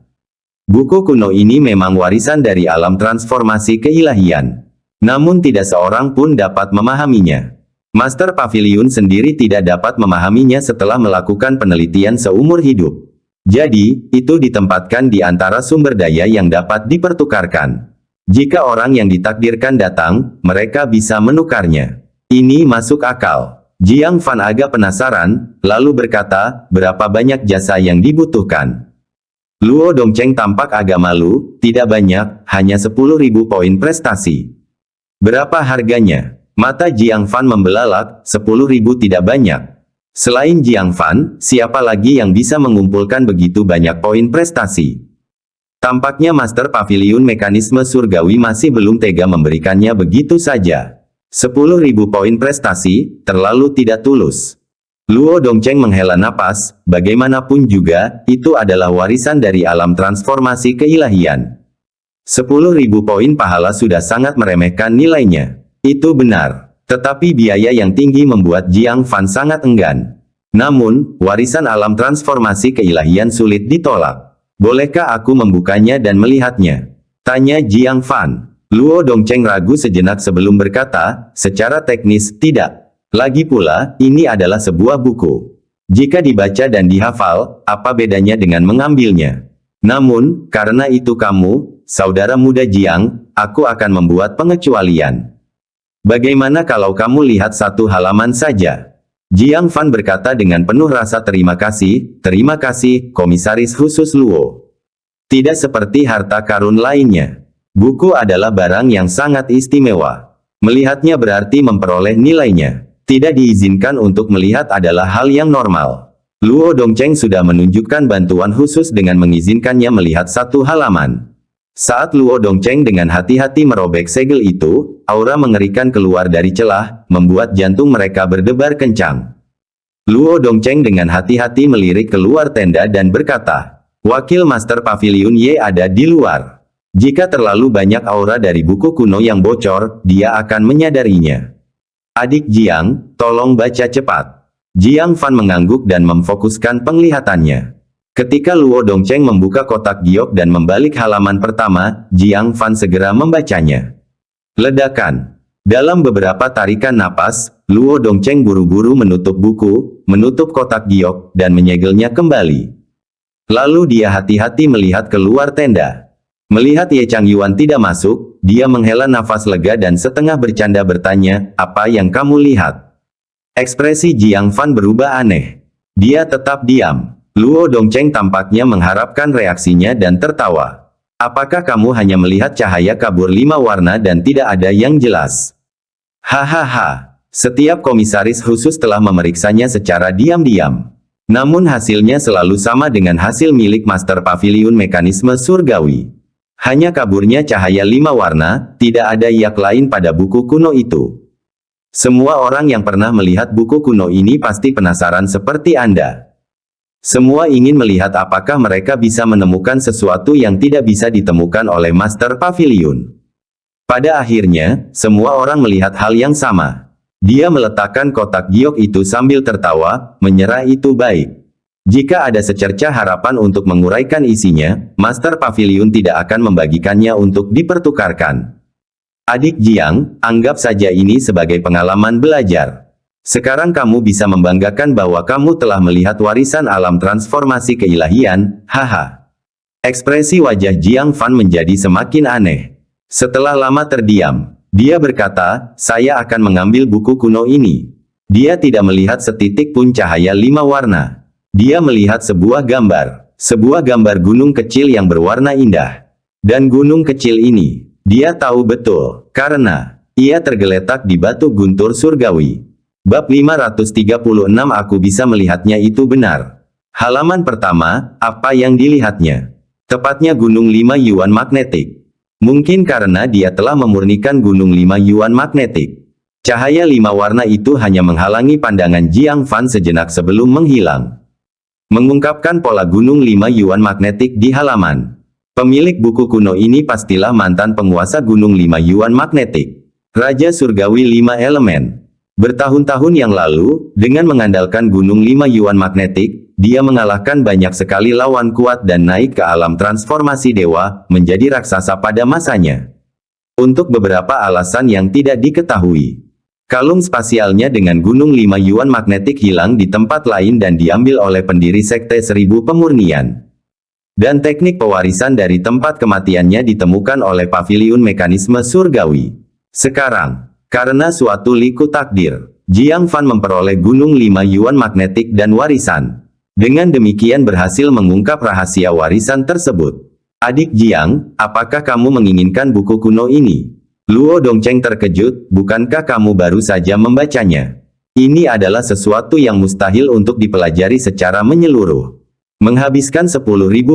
Buku kuno ini memang warisan dari alam transformasi keilahian. Namun tidak seorang pun dapat memahaminya. Master Pavilion sendiri tidak dapat memahaminya setelah melakukan penelitian seumur hidup. Jadi, itu ditempatkan di antara sumber daya yang dapat dipertukarkan. Jika orang yang ditakdirkan datang, mereka bisa menukarnya. Ini masuk akal. Jiang Fan agak penasaran, lalu berkata, berapa banyak jasa yang dibutuhkan? Luo Dongcheng tampak agak malu, tidak banyak, hanya 10.000 poin prestasi. Berapa harganya? Mata Jiang Fan membelalak, 10.000 tidak banyak. Selain Jiang Fan, siapa lagi yang bisa mengumpulkan begitu banyak poin prestasi? Tampaknya Master Pavilion mekanisme surgawi masih belum tega memberikannya begitu saja. 10.000 poin prestasi, terlalu tidak tulus. Luo Dongcheng menghela napas, bagaimanapun juga, itu adalah warisan dari alam transformasi keilahian. 10.000 poin pahala sudah sangat meremehkan nilainya. Itu benar. Tetapi biaya yang tinggi membuat Jiang Fan sangat enggan. Namun, warisan alam transformasi keilahian sulit ditolak. Bolehkah aku membukanya dan melihatnya? Tanya Jiang Fan. Luo Dongcheng ragu sejenak sebelum berkata, secara teknis, tidak. Lagi pula, ini adalah sebuah buku. Jika dibaca dan dihafal, apa bedanya dengan mengambilnya? Namun, karena itu kamu, saudara muda Jiang, aku akan membuat pengecualian. Bagaimana kalau kamu lihat satu halaman saja? Jiang Fan berkata dengan penuh rasa terima kasih, Komisaris Khusus Luo. Tidak seperti harta karun lainnya. Buku adalah barang yang sangat istimewa. Melihatnya berarti memperoleh nilainya. Tidak diizinkan untuk melihat adalah hal yang normal. Luo Dongcheng sudah menunjukkan bantuan khusus dengan mengizinkannya melihat satu halaman. Saat Luo Dongcheng dengan hati-hati merobek segel itu, aura mengerikan keluar dari celah, membuat jantung mereka berdebar kencang. Luo Dongcheng dengan hati-hati melirik keluar tenda dan berkata, Wakil Master Pavilion Ye ada di luar. Jika terlalu banyak aura dari buku kuno yang bocor, dia akan menyadarinya. Adik Jiang, tolong baca cepat. Jiang Fan mengangguk dan memfokuskan penglihatannya. Ketika Luo Dongcheng membuka kotak giok dan membalik halaman pertama, Jiang Fan segera membacanya. Ledakan. Dalam beberapa tarikan napas, Luo Dongcheng buru-buru menutup buku, menutup kotak giok, dan menyegelnya kembali. Lalu dia hati-hati melihat keluar tenda. Melihat Ye Changyuan tidak masuk, dia menghela nafas lega dan setengah bercanda bertanya, apa yang kamu lihat? Ekspresi Jiang Fan berubah aneh. Dia tetap diam. Luo Dongcheng tampaknya mengharapkan reaksinya dan tertawa. Apakah kamu hanya melihat cahaya kabur 5 warna dan tidak ada yang jelas? Hahaha. Setiap komisaris khusus telah memeriksanya secara diam-diam. Namun hasilnya selalu sama dengan hasil milik Master Paviliun Mekanisme Surgawi. Hanya kaburnya cahaya 5 warna, tidak ada yak lain pada buku kuno itu. Semua orang yang pernah melihat buku kuno ini pasti penasaran seperti Anda. Semua ingin melihat apakah mereka bisa menemukan sesuatu yang tidak bisa ditemukan oleh Master Paviliun. Pada akhirnya, semua orang melihat hal yang sama. Dia meletakkan kotak giok itu sambil tertawa, menyerah itu baik. Jika ada secercah harapan untuk menguraikan isinya, Master Paviliun tidak akan membagikannya untuk dipertukarkan. Adik Jiang, anggap saja ini sebagai pengalaman belajar. Sekarang kamu bisa membanggakan bahwa kamu telah melihat warisan alam transformasi keilahian, haha. Ekspresi wajah Jiang Fan menjadi semakin aneh. Setelah lama terdiam, dia berkata, saya akan mengambil buku kuno ini. Dia tidak melihat setitik pun cahaya 5 warna. Dia melihat sebuah gambar gunung kecil yang berwarna indah. Dan gunung kecil ini, dia tahu betul, karena ia tergeletak di batu guntur surgawi. Bab 536 aku bisa melihatnya itu benar. Halaman pertama, apa yang dilihatnya? Tepatnya gunung 5 Yuan magnetik. Mungkin karena dia telah memurnikan gunung 5 Yuan magnetik. Cahaya 5 warna itu hanya menghalangi pandangan Jiang Fan sejenak sebelum menghilang. Mengungkapkan pola gunung 5 Yuan magnetik di halaman. Pemilik buku kuno ini pastilah mantan penguasa gunung 5 Yuan magnetik. Raja Surgawi 5 elemen. Bertahun-tahun yang lalu, dengan mengandalkan gunung 5 Yuan magnetik, dia mengalahkan banyak sekali lawan kuat dan naik ke alam transformasi dewa, menjadi raksasa pada masanya. Untuk beberapa alasan yang tidak diketahui. Kalung spasialnya dengan gunung 5 Yuan magnetik hilang di tempat lain dan diambil oleh pendiri Sekte 1000 Pemurnian. Dan teknik pewarisan dari tempat kematiannya ditemukan oleh Paviliun Mekanisme Surgawi. Sekarang, karena suatu liku takdir, Jiang Fan memperoleh gunung 5 Yuan magnetik dan warisan. Dengan demikian berhasil mengungkap rahasia warisan tersebut. Adik Jiang, apakah kamu menginginkan buku kuno ini? Luo Dongcheng terkejut, bukankah kamu baru saja membacanya? Ini adalah sesuatu yang mustahil untuk dipelajari secara menyeluruh. Menghabiskan 10.000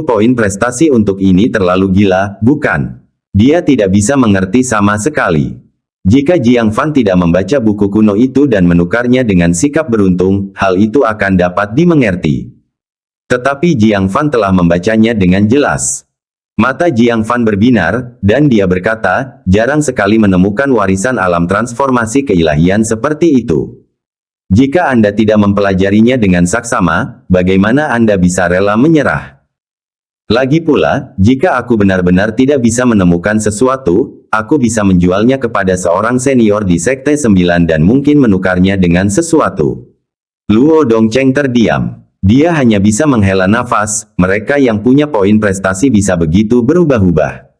poin prestasi untuk ini terlalu gila, bukan? Dia tidak bisa mengerti sama sekali. Jika Jiang Fan tidak membaca buku kuno itu dan menukarnya dengan sikap beruntung, hal itu akan dapat dimengerti. Tetapi Jiang Fan telah membacanya dengan jelas. Mata Jiang Fan berbinar, dan dia berkata, jarang sekali menemukan warisan alam transformasi keilahian seperti itu. Jika Anda tidak mempelajarinya dengan saksama, bagaimana Anda bisa rela menyerah? Lagi pula, jika aku benar-benar tidak bisa menemukan sesuatu, aku bisa menjualnya kepada seorang senior di Sekte 9 dan mungkin menukarnya dengan sesuatu. Luo Dongcheng terdiam. Dia hanya bisa menghela nafas, mereka yang punya poin prestasi bisa begitu berubah-ubah.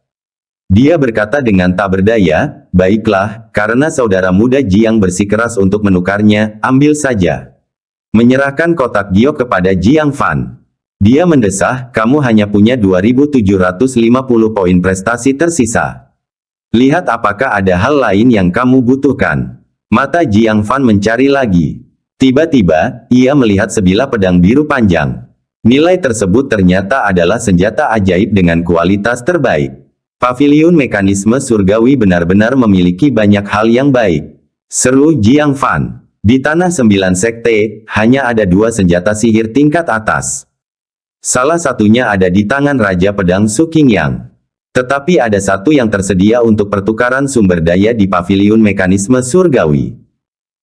Dia berkata dengan tak berdaya, baiklah, karena saudara muda Jiang bersikeras untuk menukarnya, ambil saja. Menyerahkan kotak giok kepada Jiang Fan. Dia mendesah, kamu hanya punya 2.750 poin prestasi tersisa. Lihat apakah ada hal lain yang kamu butuhkan. Mata Jiang Fan mencari lagi. Tiba-tiba, ia melihat sebilah pedang biru panjang. Nilai tersebut ternyata adalah senjata ajaib dengan kualitas terbaik. Paviliun Mekanisme Surgawi benar-benar memiliki banyak hal yang baik. Seru Jiang Fan. Di Tanah 9 Sekte, hanya ada 2 senjata sihir tingkat atas. Salah satunya ada di tangan Raja Pedang Su Qingyang. Tetapi ada satu yang tersedia untuk pertukaran sumber daya di Paviliun Mekanisme Surgawi.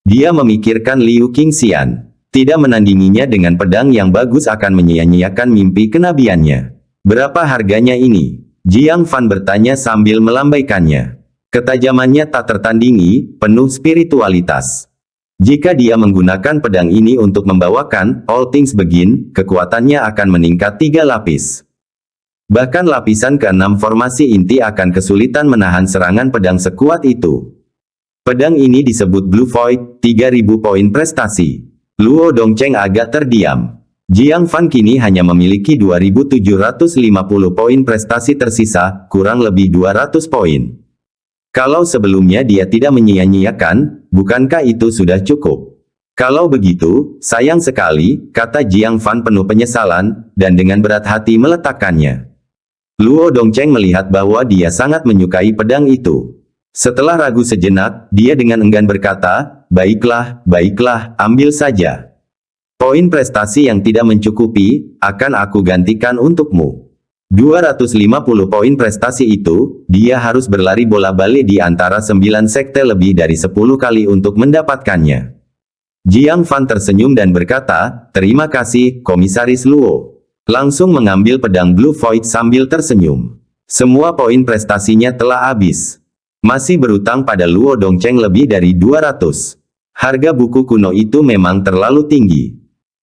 Dia memikirkan Liu Qingxian. Tidak menandinginya dengan pedang yang bagus akan menyia-nyiakan mimpi kenabiannya. Berapa harganya ini? Jiang Fan bertanya sambil melambaikannya. Ketajamannya tak tertandingi, penuh spiritualitas. Jika dia menggunakan pedang ini untuk membawakan All Things Begin, kekuatannya akan meningkat 3 lapis. Bahkan lapisan ke-6 formasi inti akan kesulitan menahan serangan pedang sekuat itu. Pedang ini disebut Blue Void, 3.000 poin prestasi. Luo Dongcheng agak terdiam. Jiang Fan kini hanya memiliki 2.750 poin prestasi tersisa, kurang lebih 200 poin. Kalau sebelumnya dia tidak menyia-nyiakan, bukankah itu sudah cukup? Kalau begitu, sayang sekali, kata Jiang Fan penuh penyesalan, dan dengan berat hati meletakkannya. Luo Dongcheng melihat bahwa dia sangat menyukai pedang itu. Setelah ragu sejenak, dia dengan enggan berkata, baiklah, baiklah, ambil saja. Poin prestasi yang tidak mencukupi, akan aku gantikan untukmu. 250 poin prestasi itu, dia harus berlari bola-balik di antara 9 sekte lebih dari 10 kali untuk mendapatkannya. Jiang Fan tersenyum dan berkata, terima kasih, Komisaris Luo. Langsung mengambil pedang Blue Void sambil tersenyum. Semua poin prestasinya telah habis. Masih berutang pada Luo Dongcheng lebih dari 200. Harga buku kuno itu memang terlalu tinggi.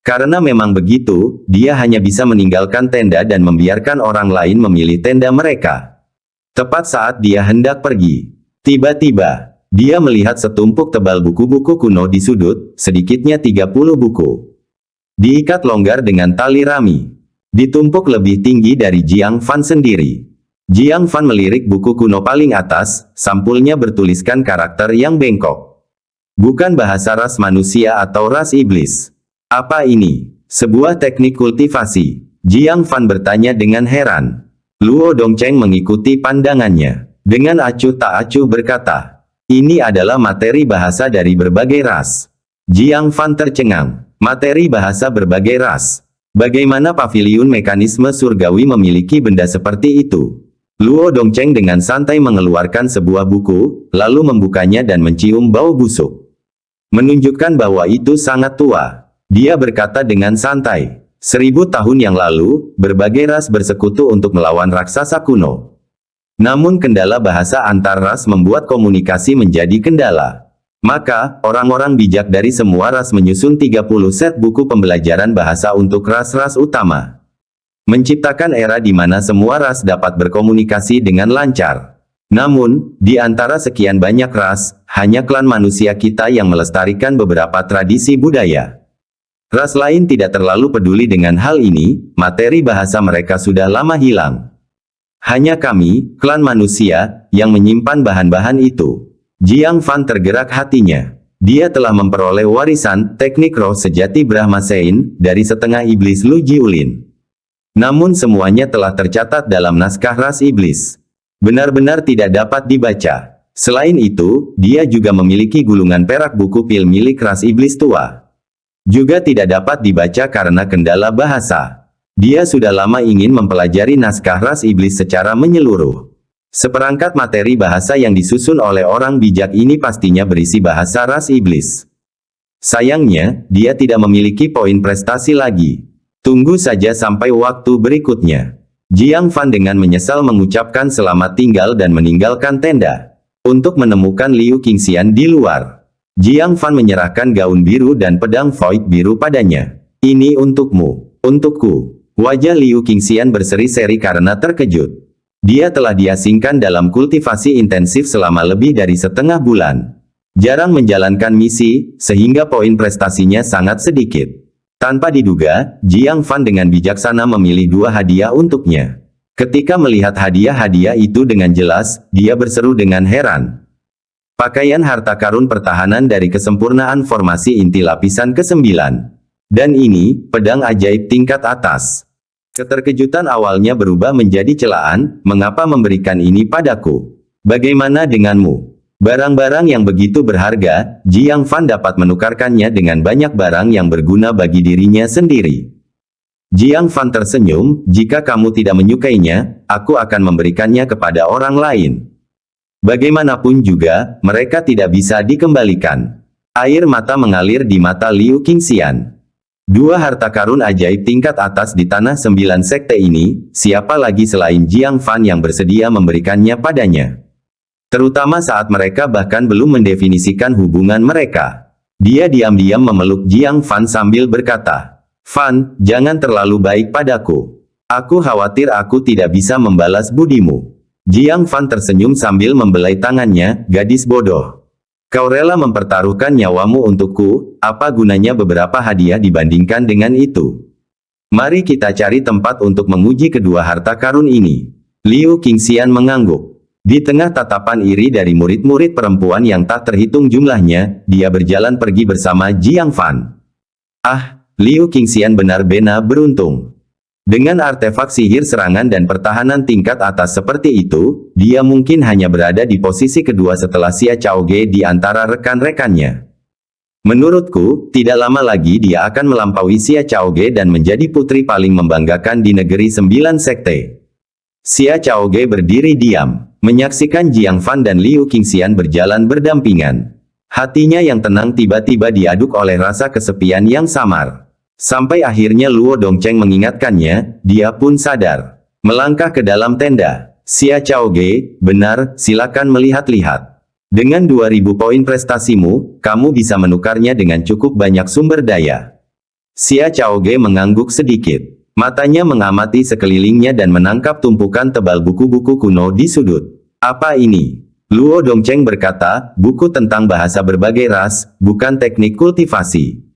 Karena memang begitu, dia hanya bisa meninggalkan tenda dan membiarkan orang lain memilih tenda mereka. Tepat saat dia hendak pergi, tiba-tiba, dia melihat setumpuk tebal buku-buku kuno di sudut, sedikitnya 30 buku. Diikat longgar dengan tali rami. Ditumpuk lebih tinggi dari Jiang Fan sendiri. Jiang Fan melirik buku kuno paling atas, sampulnya bertuliskan karakter yang bengkok. Bukan bahasa ras manusia atau ras iblis. Apa ini? Sebuah teknik kultivasi? Jiang Fan bertanya dengan heran. Luo Dongcheng mengikuti pandangannya. Dengan acuh tak acuh berkata, ini adalah materi bahasa dari berbagai ras. Jiang Fan tercengang. Materi bahasa berbagai ras. Bagaimana paviliun mekanisme surgawi memiliki benda seperti itu? Luo Dongcheng dengan santai mengeluarkan sebuah buku, lalu membukanya dan mencium bau busuk. Menunjukkan bahwa itu sangat tua. Dia berkata dengan santai, 1000 tahun yang lalu, berbagai ras bersekutu untuk melawan raksasa kuno. Namun kendala bahasa antar ras membuat komunikasi menjadi kendala. Maka, orang-orang bijak dari semua ras menyusun 30 set buku pembelajaran bahasa untuk ras-ras utama. Menciptakan era di mana semua ras dapat berkomunikasi dengan lancar. Namun, di antara sekian banyak ras, hanya klan manusia kita yang melestarikan beberapa tradisi budaya. Ras lain tidak terlalu peduli dengan hal ini, materi bahasa mereka sudah lama hilang. Hanya kami, klan manusia, yang menyimpan bahan-bahan itu. Jiang Fan tergerak hatinya. Dia telah memperoleh warisan, teknik roh sejati Brahma Sein, dari setengah iblis Lu Jiulin. Namun semuanya telah tercatat dalam naskah ras iblis. Benar-benar tidak dapat dibaca. Selain itu, dia juga memiliki gulungan perak buku pil milik ras iblis tua. Juga tidak dapat dibaca karena kendala bahasa. Dia sudah lama ingin mempelajari naskah ras iblis secara menyeluruh. Seperangkat materi bahasa yang disusun oleh orang bijak ini pastinya berisi bahasa ras iblis. Sayangnya, dia tidak memiliki poin prestasi lagi. Tunggu saja sampai waktu berikutnya. Jiang Fan dengan menyesal mengucapkan selamat tinggal dan meninggalkan tenda. Untuk menemukan Liu Qingxian di luar. Jiang Fan menyerahkan gaun biru dan pedang void biru padanya. Ini untukmu, untukku. Wajah Liu Qingxian berseri-seri karena terkejut. Dia telah diasingkan dalam kultivasi intensif selama lebih dari setengah bulan. Jarang menjalankan misi, sehingga poin prestasinya sangat sedikit. Tanpa diduga, Jiang Fan dengan bijaksana memilih 2 hadiah untuknya. Ketika melihat hadiah-hadiah itu dengan jelas, dia berseru dengan heran. Pakaian harta karun pertahanan dari kesempurnaan formasi inti lapisan ke-9. Dan ini, pedang ajaib tingkat atas. Keterkejutan awalnya berubah menjadi celaan, mengapa memberikan ini padaku? Bagaimana denganmu? Barang-barang yang begitu berharga, Jiang Fan dapat menukarkannya dengan banyak barang yang berguna bagi dirinya sendiri. Jiang Fan tersenyum, jika kamu tidak menyukainya, aku akan memberikannya kepada orang lain. Bagaimanapun juga, mereka tidak bisa dikembalikan. Air mata mengalir di mata Liu Qingxian. 2 harta karun ajaib tingkat atas di tanah 9 sekte ini, siapa lagi selain Jiang Fan yang bersedia memberikannya padanya? Terutama saat mereka bahkan belum mendefinisikan hubungan mereka. Dia diam-diam memeluk Jiang Fan sambil berkata, Fan, jangan terlalu baik padaku. Aku khawatir aku tidak bisa membalas budimu. Jiang Fan tersenyum sambil membelai tangannya, gadis bodoh. Kau rela mempertaruhkan nyawamu untukku, apa gunanya beberapa hadiah dibandingkan dengan itu? Mari kita cari tempat untuk menguji kedua harta karun ini. Liu Qingxian mengangguk. Di tengah tatapan iri dari murid-murid perempuan yang tak terhitung jumlahnya, dia berjalan pergi bersama Jiang Fan. Ah, Liu Qingxian benar-benar beruntung. Dengan artefak sihir serangan dan pertahanan tingkat atas seperti itu, dia mungkin hanya berada di posisi kedua setelah Xia Chaoge di antara rekan-rekannya. Menurutku, tidak lama lagi dia akan melampaui Xia Chaoge dan menjadi putri paling membanggakan di negeri 9 sekte. Xia Chaoge berdiri diam, menyaksikan Jiang Fan dan Liu Qingxian berjalan berdampingan. Hatinya yang tenang tiba-tiba diaduk oleh rasa kesepian yang samar. Sampai akhirnya Luo Dongcheng mengingatkannya, dia pun sadar. Melangkah ke dalam tenda. Xia Chaoge, benar, silakan melihat-lihat. Dengan 2000 poin prestasimu, kamu bisa menukarnya dengan cukup banyak sumber daya. Xia Chaoge mengangguk sedikit. Matanya mengamati sekelilingnya dan menangkap tumpukan tebal buku-buku kuno di sudut. Apa ini? Luo Dongcheng berkata, buku tentang bahasa berbagai ras, bukan teknik kultivasi.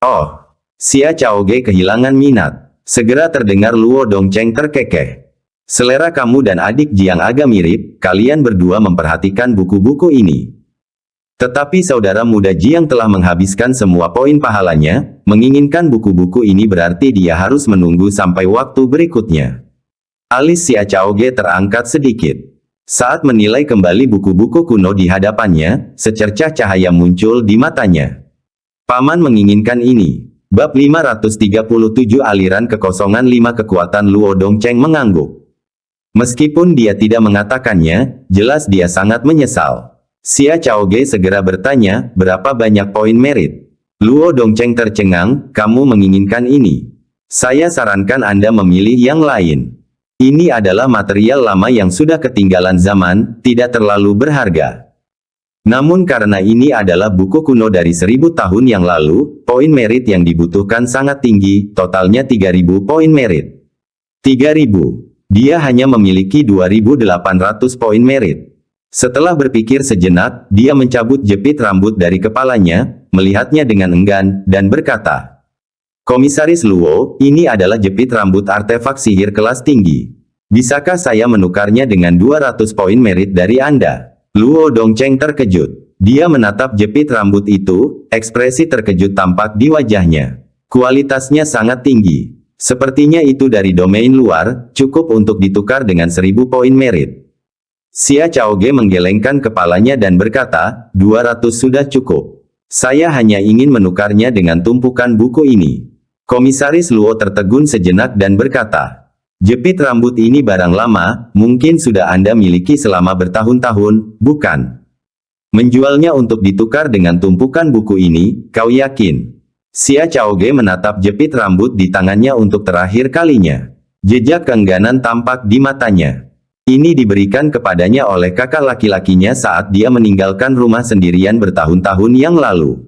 Oh. Xia Chaoge kehilangan minat. Segera terdengar Luo Dongcheng terkekeh. Selera kamu dan adik Jiang agak mirip, kalian berdua memperhatikan buku-buku ini. Tetapi saudara muda Jiang telah menghabiskan semua poin pahalanya, menginginkan buku-buku ini berarti dia harus menunggu sampai waktu berikutnya. Alis Xia Chaoge terangkat sedikit. Saat menilai kembali buku-buku kuno di hadapannya, secercah cahaya muncul di matanya. Paman menginginkan ini. Bab 537 Aliran Kekosongan 5 Kekuatan Luo Dongcheng mengangguk. Meskipun dia tidak mengatakannya, jelas dia sangat menyesal. Xia Chaoge segera bertanya, berapa banyak poin merit? Luo Dongcheng tercengang, kamu menginginkan ini. Saya sarankan Anda memilih yang lain. Ini adalah material lama yang sudah ketinggalan zaman, tidak terlalu berharga. Namun karena ini adalah buku kuno dari 1000 tahun yang lalu, poin merit yang dibutuhkan sangat tinggi, totalnya 3000 poin merit. 3000. Dia hanya memiliki 2800 poin merit. Setelah berpikir sejenak, dia mencabut jepit rambut dari kepalanya, melihatnya dengan enggan, dan berkata, Komisaris Luo, ini adalah jepit rambut artefak sihir kelas tinggi. Bisakah saya menukarnya dengan 200 poin merit dari Anda? Luo Dongcheng terkejut. Dia menatap jepit rambut itu, ekspresi terkejut tampak di wajahnya. Kualitasnya sangat tinggi. Sepertinya itu dari domain luar, cukup untuk ditukar dengan 1000 poin merit. Xia Chaoge menggelengkan kepalanya dan berkata, 200 sudah cukup. Saya hanya ingin menukarnya dengan tumpukan buku ini. Komisaris Luo tertegun sejenak dan berkata, jepit rambut ini barang lama, mungkin sudah Anda miliki selama bertahun-tahun, bukan? Menjualnya untuk ditukar dengan tumpukan buku ini, kau yakin? Xia Chaoge menatap jepit rambut di tangannya untuk terakhir kalinya. Jejak keengganan tampak di matanya. Ini diberikan kepadanya oleh kakak laki-lakinya saat dia meninggalkan rumah sendirian bertahun-tahun yang lalu.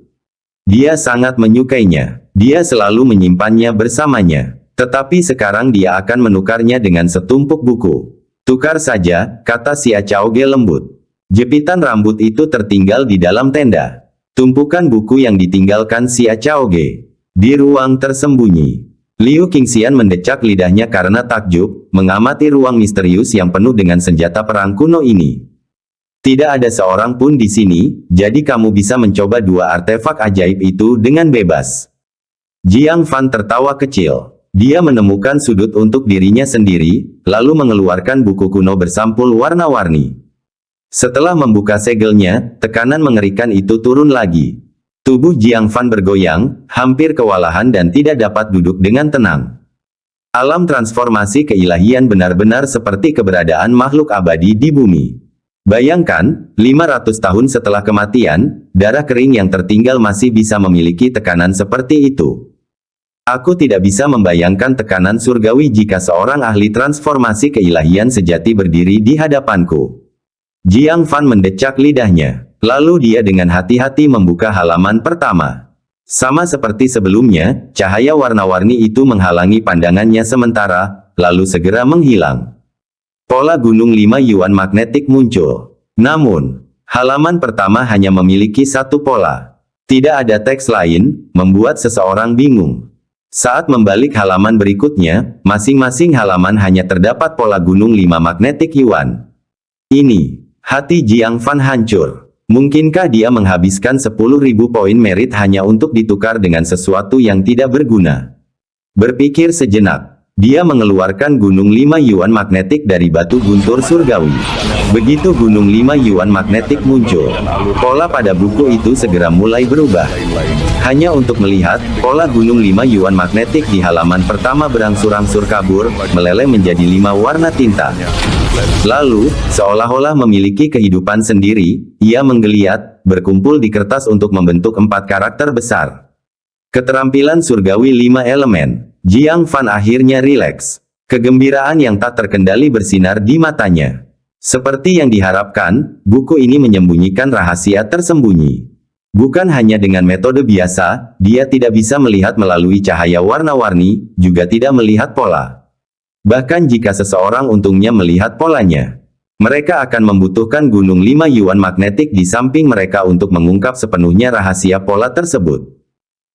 Dia sangat menyukainya. Dia selalu menyimpannya bersamanya. Tetapi sekarang dia akan menukarnya dengan setumpuk buku. Tukar saja, kata Xia Chaoge lembut. Jepitan rambut itu tertinggal di dalam tenda. Tumpukan buku yang ditinggalkan Xia Chaoge. Di ruang tersembunyi. Liu Qingxian mendecak lidahnya karena takjub, mengamati ruang misterius yang penuh dengan senjata perang kuno ini. Tidak ada seorang pun di sini, jadi kamu bisa mencoba dua artefak ajaib itu dengan bebas. Jiang Fan tertawa kecil. Dia menemukan sudut untuk dirinya sendiri, lalu mengeluarkan buku kuno bersampul warna-warni. Setelah membuka segelnya, tekanan mengerikan itu turun lagi. Tubuh Jiang Fan bergoyang, hampir kewalahan dan tidak dapat duduk dengan tenang. Alam transformasi keilahian benar-benar seperti keberadaan makhluk abadi di bumi. Bayangkan, 500 tahun setelah kematian, darah kering yang tertinggal masih bisa memiliki tekanan seperti itu. Aku tidak bisa membayangkan tekanan surgawi jika seorang ahli transformasi keilahian sejati berdiri di hadapanku. Jiang Fan mendecak lidahnya. Lalu dia dengan hati-hati membuka halaman pertama. Sama seperti sebelumnya, cahaya warna-warni itu menghalangi pandangannya sementara, lalu segera menghilang. Pola gunung 5 Yuan magnetik muncul. Namun, halaman pertama hanya memiliki satu pola. Tidak ada teks lain, membuat seseorang bingung. Saat membalik halaman berikutnya, masing-masing halaman hanya terdapat pola gunung 5 magnetik Yuan. Ini, hati Jiang Fan hancur. Mungkinkah dia menghabiskan 10.000 poin merit hanya untuk ditukar dengan sesuatu yang tidak berguna? Berpikir sejenak, dia mengeluarkan gunung 5 Yuan magnetik dari batu guntur surgawi. Begitu gunung 5 Yuan magnetik muncul, pola pada buku itu segera mulai berubah. Hanya untuk melihat, pola gunung 5 Yuan magnetik di halaman pertama berangsur-angsur kabur, meleleh menjadi 5 warna tinta. Lalu, seolah-olah memiliki kehidupan sendiri, ia menggeliat, berkumpul di kertas untuk membentuk 4 karakter besar. Keterampilan surgawi 5 elemen. Jiang Fan akhirnya rileks. Kegembiraan yang tak terkendali bersinar di matanya. Seperti yang diharapkan, buku ini menyembunyikan rahasia tersembunyi. Bukan hanya dengan metode biasa, dia tidak bisa melihat melalui cahaya warna-warni, juga tidak melihat pola. Bahkan jika seseorang untungnya melihat polanya, mereka akan membutuhkan gunung 5 Yuan magnetik di samping mereka untuk mengungkap sepenuhnya rahasia pola tersebut.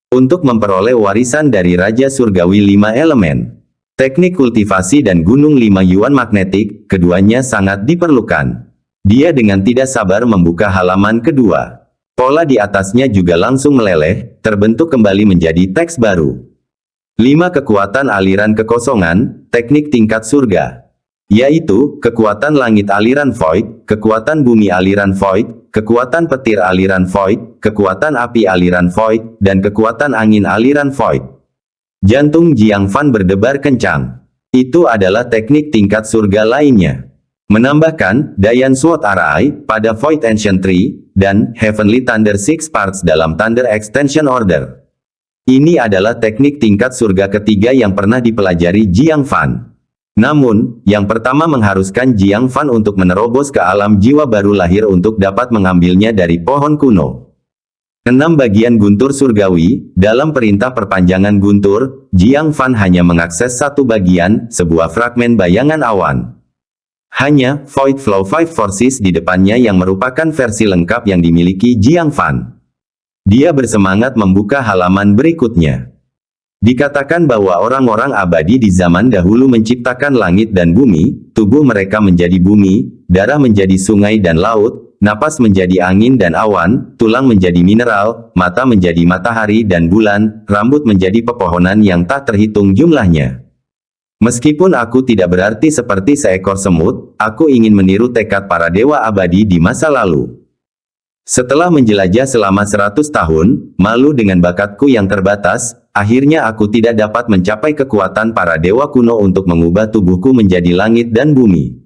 Untuk memperoleh warisan dari Raja Surgawi 5 elemen, teknik kultivasi dan gunung 5 Yuan magnetik, keduanya sangat diperlukan. Dia dengan tidak sabar membuka halaman kedua. Pola di atasnya juga langsung meleleh, terbentuk kembali menjadi teks baru. 5 kekuatan aliran kekosongan, teknik tingkat surga. Yaitu, kekuatan langit aliran void, kekuatan bumi aliran void, kekuatan petir aliran void, kekuatan api aliran void, dan kekuatan angin aliran void. Jantung Jiang Fan berdebar kencang. Itu adalah teknik tingkat surga lainnya. Menambahkan, Dayan Sword Arai, pada Void Ancient Tree, dan Heavenly Thunder Six Parts dalam Thunder Extension Order. Ini adalah teknik tingkat surga ketiga yang pernah dipelajari Jiang Fan. Namun, yang pertama mengharuskan Jiang Fan untuk menerobos ke alam jiwa baru lahir untuk dapat mengambilnya dari pohon kuno. 6 bagian guntur surgawi, dalam perintah perpanjangan guntur, Jiang Fan hanya mengakses 1 bagian, sebuah fragmen bayangan awan. Hanya, Void Flow 5 Forces di depannya yang merupakan versi lengkap yang dimiliki Jiang Fan. Dia bersemangat membuka halaman berikutnya. Dikatakan bahwa orang-orang abadi di zaman dahulu menciptakan langit dan bumi, tubuh mereka menjadi bumi, darah menjadi sungai dan laut, napas menjadi angin dan awan, tulang menjadi mineral, mata menjadi matahari dan bulan, rambut menjadi pepohonan yang tak terhitung jumlahnya. Meskipun aku tidak berarti seperti seekor semut, aku ingin meniru tekad para dewa abadi di masa lalu. Setelah menjelajah selama 100 tahun, malu dengan bakatku yang terbatas, akhirnya aku tidak dapat mencapai kekuatan para dewa kuno untuk mengubah tubuhku menjadi langit dan bumi.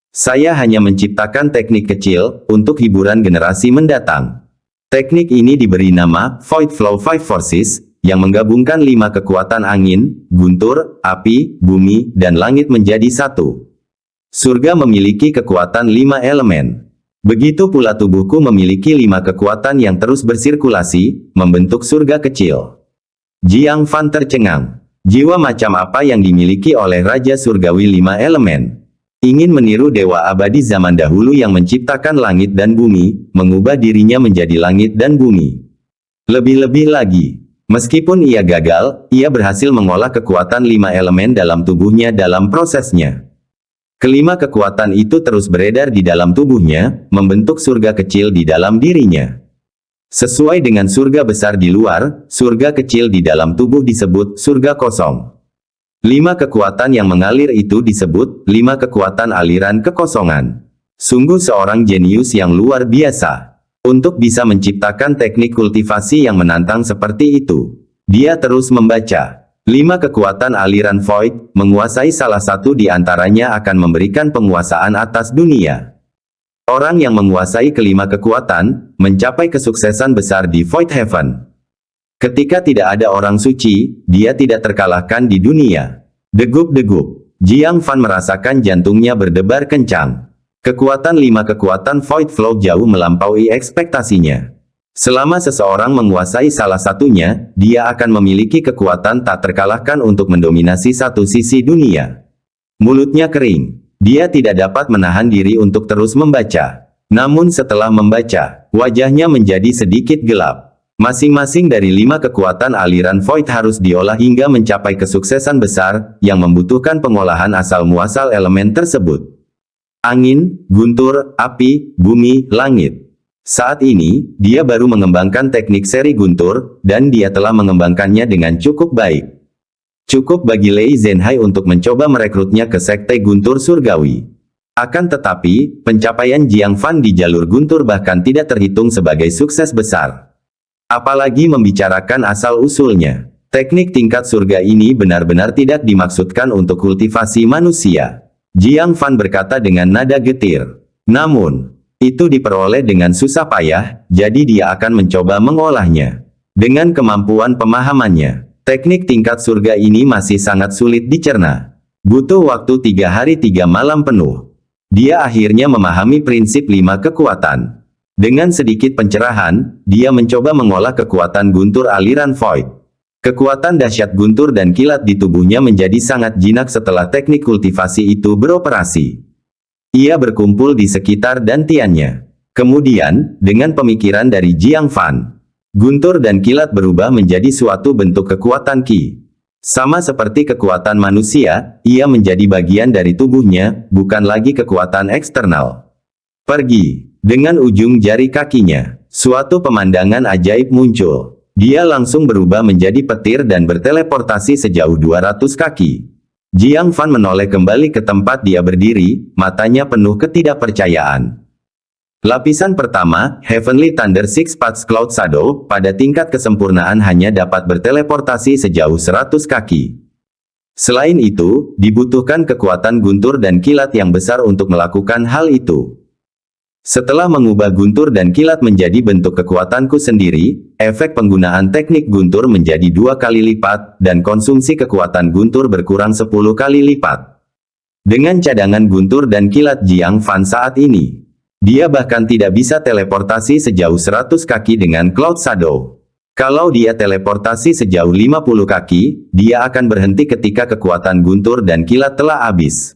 Saya hanya menciptakan teknik kecil, untuk hiburan generasi mendatang. Teknik ini diberi nama, Void Flow 5 Forces, yang menggabungkan 5 kekuatan angin, guntur, api, bumi, dan langit menjadi satu. Surga memiliki kekuatan 5 elemen. Begitu pula tubuhku memiliki 5 kekuatan yang terus bersirkulasi, membentuk surga kecil. Jiang Fan tercengang. Jiwa macam apa yang dimiliki oleh Raja Surgawi 5 elemen? Ingin meniru dewa abadi zaman dahulu yang menciptakan langit dan bumi, mengubah dirinya menjadi langit dan bumi. Lebih-lebih lagi, meskipun ia gagal, ia berhasil mengolah kekuatan 5 elemen dalam tubuhnya dalam prosesnya. Kelima kekuatan itu terus beredar di dalam tubuhnya, membentuk surga kecil di dalam dirinya. Sesuai dengan surga besar di luar, surga kecil di dalam tubuh disebut surga kosong. 5 kekuatan yang mengalir itu disebut 5 kekuatan aliran kekosongan. Sungguh seorang jenius yang luar biasa. Untuk bisa menciptakan teknik kultivasi yang menantang seperti itu, dia terus membaca. 5 kekuatan aliran void, menguasai salah satu di antaranya akan memberikan penguasaan atas dunia. Orang yang menguasai kelima kekuatan, mencapai kesuksesan besar di Void Heaven. Ketika tidak ada orang suci, dia tidak terkalahkan di dunia. Degup-degup, Jiang Fan merasakan jantungnya berdebar kencang. Kekuatan 5 kekuatan Void Flow jauh melampaui ekspektasinya. Selama seseorang menguasai salah satunya, dia akan memiliki kekuatan tak terkalahkan untuk mendominasi satu sisi dunia. Mulutnya kering. Dia tidak dapat menahan diri untuk terus membaca. Namun setelah membaca, wajahnya menjadi sedikit gelap. Masing-masing dari 5 kekuatan aliran Void harus diolah hingga mencapai kesuksesan besar, yang membutuhkan pengolahan asal-muasal elemen tersebut. Angin, guntur, api, bumi, langit. Saat ini, dia baru mengembangkan teknik seri guntur, dan dia telah mengembangkannya dengan cukup baik. Cukup bagi Lei Zhenhai untuk mencoba merekrutnya ke Sekte Guntur Surgawi. Akan tetapi, pencapaian Jiang Fan di jalur guntur bahkan tidak terhitung sebagai sukses besar. Apalagi membicarakan asal-usulnya. Teknik tingkat surga ini benar-benar tidak dimaksudkan untuk kultivasi manusia. Jiang Fan berkata dengan nada getir. Namun, itu diperoleh dengan susah payah, jadi dia akan mencoba mengolahnya. Dengan kemampuan pemahamannya, teknik tingkat surga ini masih sangat sulit dicerna. Butuh waktu 3 hari 3 malam penuh. Dia akhirnya memahami prinsip 5 kekuatan. Dengan sedikit pencerahan, dia mencoba mengolah kekuatan guntur aliran Void. Kekuatan dahsyat guntur dan kilat di tubuhnya menjadi sangat jinak setelah teknik kultivasi itu beroperasi. Ia berkumpul di sekitar dantiannya. Kemudian, dengan pemikiran dari Jiang Fan, guntur dan kilat berubah menjadi suatu bentuk kekuatan Qi. Sama seperti kekuatan manusia, ia menjadi bagian dari tubuhnya, bukan lagi kekuatan eksternal. Pergi. Dengan ujung jari kakinya, suatu pemandangan ajaib muncul. Dia langsung berubah menjadi petir dan berteleportasi sejauh 200 kaki. Jiang Fan menoleh kembali ke tempat dia berdiri, matanya penuh ketidakpercayaan. Lapisan pertama, Heavenly Thunder Six Paths Cloud Shadow, pada tingkat kesempurnaan hanya dapat berteleportasi sejauh 100 kaki. Selain itu, dibutuhkan kekuatan guntur dan kilat yang besar untuk melakukan hal itu. Setelah mengubah guntur dan kilat menjadi bentuk kekuatanku sendiri, efek penggunaan teknik guntur menjadi 2 kali lipat, dan konsumsi kekuatan guntur berkurang 10 kali lipat. Dengan cadangan guntur dan kilat Jiang Fan saat ini, dia bahkan tidak bisa teleportasi sejauh 100 kaki dengan Cloud Shadow. Kalau dia teleportasi sejauh 50 kaki, dia akan berhenti ketika kekuatan guntur dan kilat telah habis.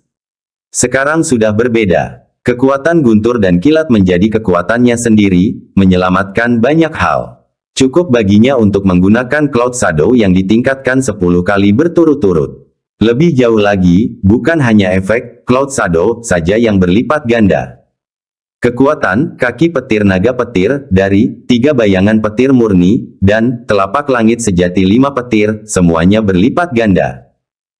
Sekarang sudah berbeda. Kekuatan guntur dan kilat menjadi kekuatannya sendiri, menyelamatkan banyak hal. Cukup baginya untuk menggunakan Cloud Shadow yang ditingkatkan 10 kali berturut-turut. Lebih jauh lagi, bukan hanya efek Cloud Shadow saja yang berlipat ganda. Kekuatan kaki petir naga petir dari 3 bayangan petir murni, dan telapak langit sejati 5 petir, semuanya berlipat ganda.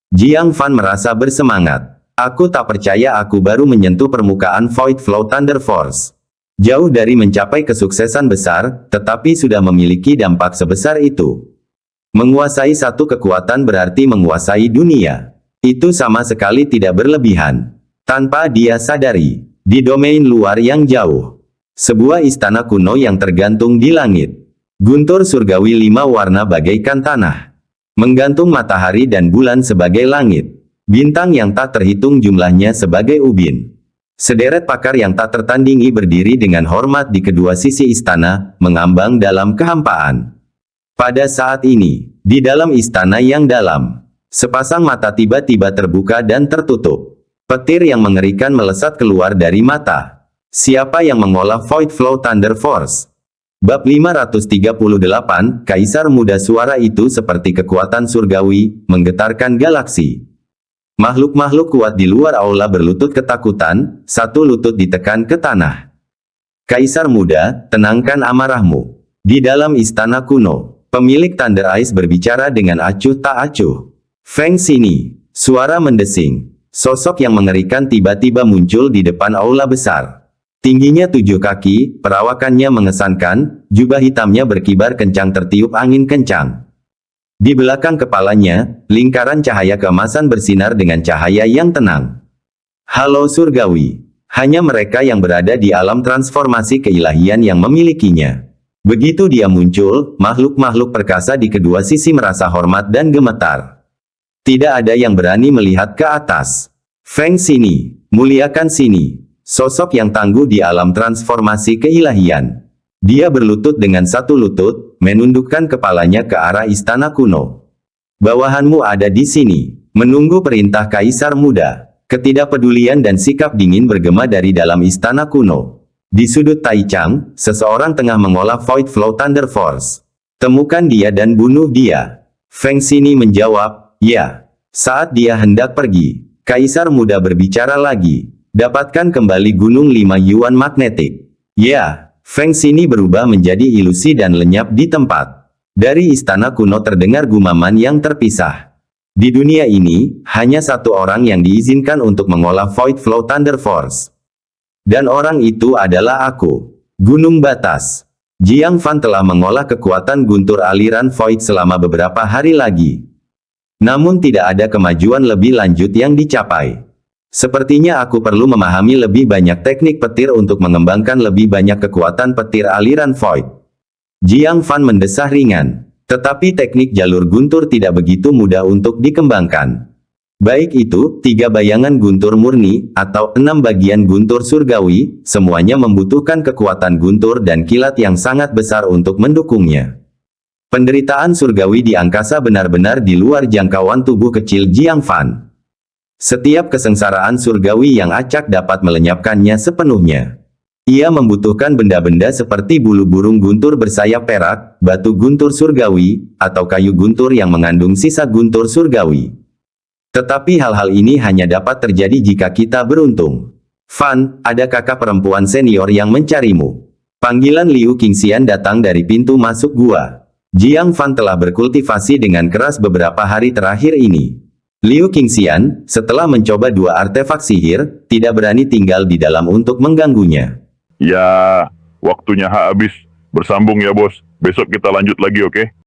Jiang Fan merasa bersemangat. Aku tak percaya aku baru menyentuh permukaan Void Flow Thunder Force. Jauh dari mencapai kesuksesan besar, tetapi sudah memiliki dampak sebesar itu. Menguasai satu kekuatan berarti menguasai dunia. Itu sama sekali tidak berlebihan. Tanpa dia sadari, di domain luar yang jauh, sebuah istana kuno yang tergantung di langit. Guntur surgawi 5 warna bagaikan tanah. Menggantung matahari dan bulan sebagai langit. Bintang yang tak terhitung jumlahnya sebagai ubin. Sederet pakar yang tak tertandingi berdiri dengan hormat di kedua sisi istana, mengambang dalam kehampaan. Pada saat ini, di dalam istana yang dalam, sepasang mata tiba-tiba terbuka dan tertutup. Petir yang mengerikan melesat keluar dari mata. Siapa yang mengolah Void Flow Thunder Force? Bab 538, Kaisar Muda. Suara itu seperti kekuatan surgawi, menggetarkan galaksi. Makhluk-makhluk kuat di luar aula berlutut ketakutan, satu lutut ditekan ke tanah. Kaisar Muda, tenangkan amarahmu. Di dalam istana kuno, pemilik Thunder Eyes berbicara dengan acuh tak acuh. Feng sini, suara mendesing. Sosok yang mengerikan tiba-tiba muncul di depan aula besar. Tingginya 7 kaki, perawakannya mengesankan, jubah hitamnya berkibar kencang tertiup angin kencang. Di belakang kepalanya, lingkaran cahaya keemasan bersinar dengan cahaya yang tenang. Halo surgawi. Hanya mereka yang berada di alam transformasi keilahian yang memilikinya. Begitu dia muncul, makhluk-makhluk perkasa di kedua sisi merasa hormat dan gemetar. Tidak ada yang berani melihat ke atas. Feng sini, muliakan sini. Sosok yang tangguh di alam transformasi keilahian. Dia berlutut dengan satu lutut, menundukkan kepalanya ke arah istana kuno. Bawahanmu ada di sini, menunggu perintah Kaisar Muda. Ketidakpedulian dan sikap dingin bergema dari dalam istana kuno. Di sudut Taichang, seseorang tengah mengolah Void Flow Thunder Force. Temukan dia dan bunuh dia. Feng Sini menjawab, ya. Saat dia hendak pergi, Kaisar Muda berbicara lagi. Dapatkan kembali Gunung 5 Yuan magnetik. Ya, Feng Sini berubah menjadi ilusi dan lenyap di tempat. Dari istana kuno terdengar gumaman yang terpisah. Di dunia ini, hanya satu orang yang diizinkan untuk mengolah Void Flow Thunder Force. Dan orang itu adalah aku. Gunung Batas. Jiang Fan telah mengolah kekuatan guntur aliran Void selama beberapa hari lagi. Namun tidak ada kemajuan lebih lanjut yang dicapai. Sepertinya aku perlu memahami lebih banyak teknik petir untuk mengembangkan lebih banyak kekuatan petir aliran Void. Jiang Fan mendesah ringan. Tetapi teknik jalur guntur tidak begitu mudah untuk dikembangkan. Baik itu, 3 bayangan guntur murni, atau 6 bagian guntur surgawi, semuanya membutuhkan kekuatan guntur dan kilat yang sangat besar untuk mendukungnya. Penderitaan surgawi di angkasa benar-benar di luar jangkauan tubuh kecil Jiang Fan. Setiap kesengsaraan surgawi yang acak dapat melenyapkannya sepenuhnya. Ia membutuhkan benda-benda seperti bulu burung guntur bersayap perak, batu guntur surgawi, atau kayu guntur yang mengandung sisa guntur surgawi. Tetapi hal-hal ini hanya dapat terjadi jika kita beruntung. Fan, ada kakak perempuan senior yang mencarimu. Panggilan Liu Qingxian datang dari pintu masuk gua. Jiang Fan telah berkultivasi dengan keras beberapa hari terakhir ini. Liu Qingxian, setelah mencoba 2 artefak sihir, tidak berani tinggal di dalam untuk mengganggunya. Ya, waktunya habis. Bersambung ya bos. Besok kita lanjut lagi, oke?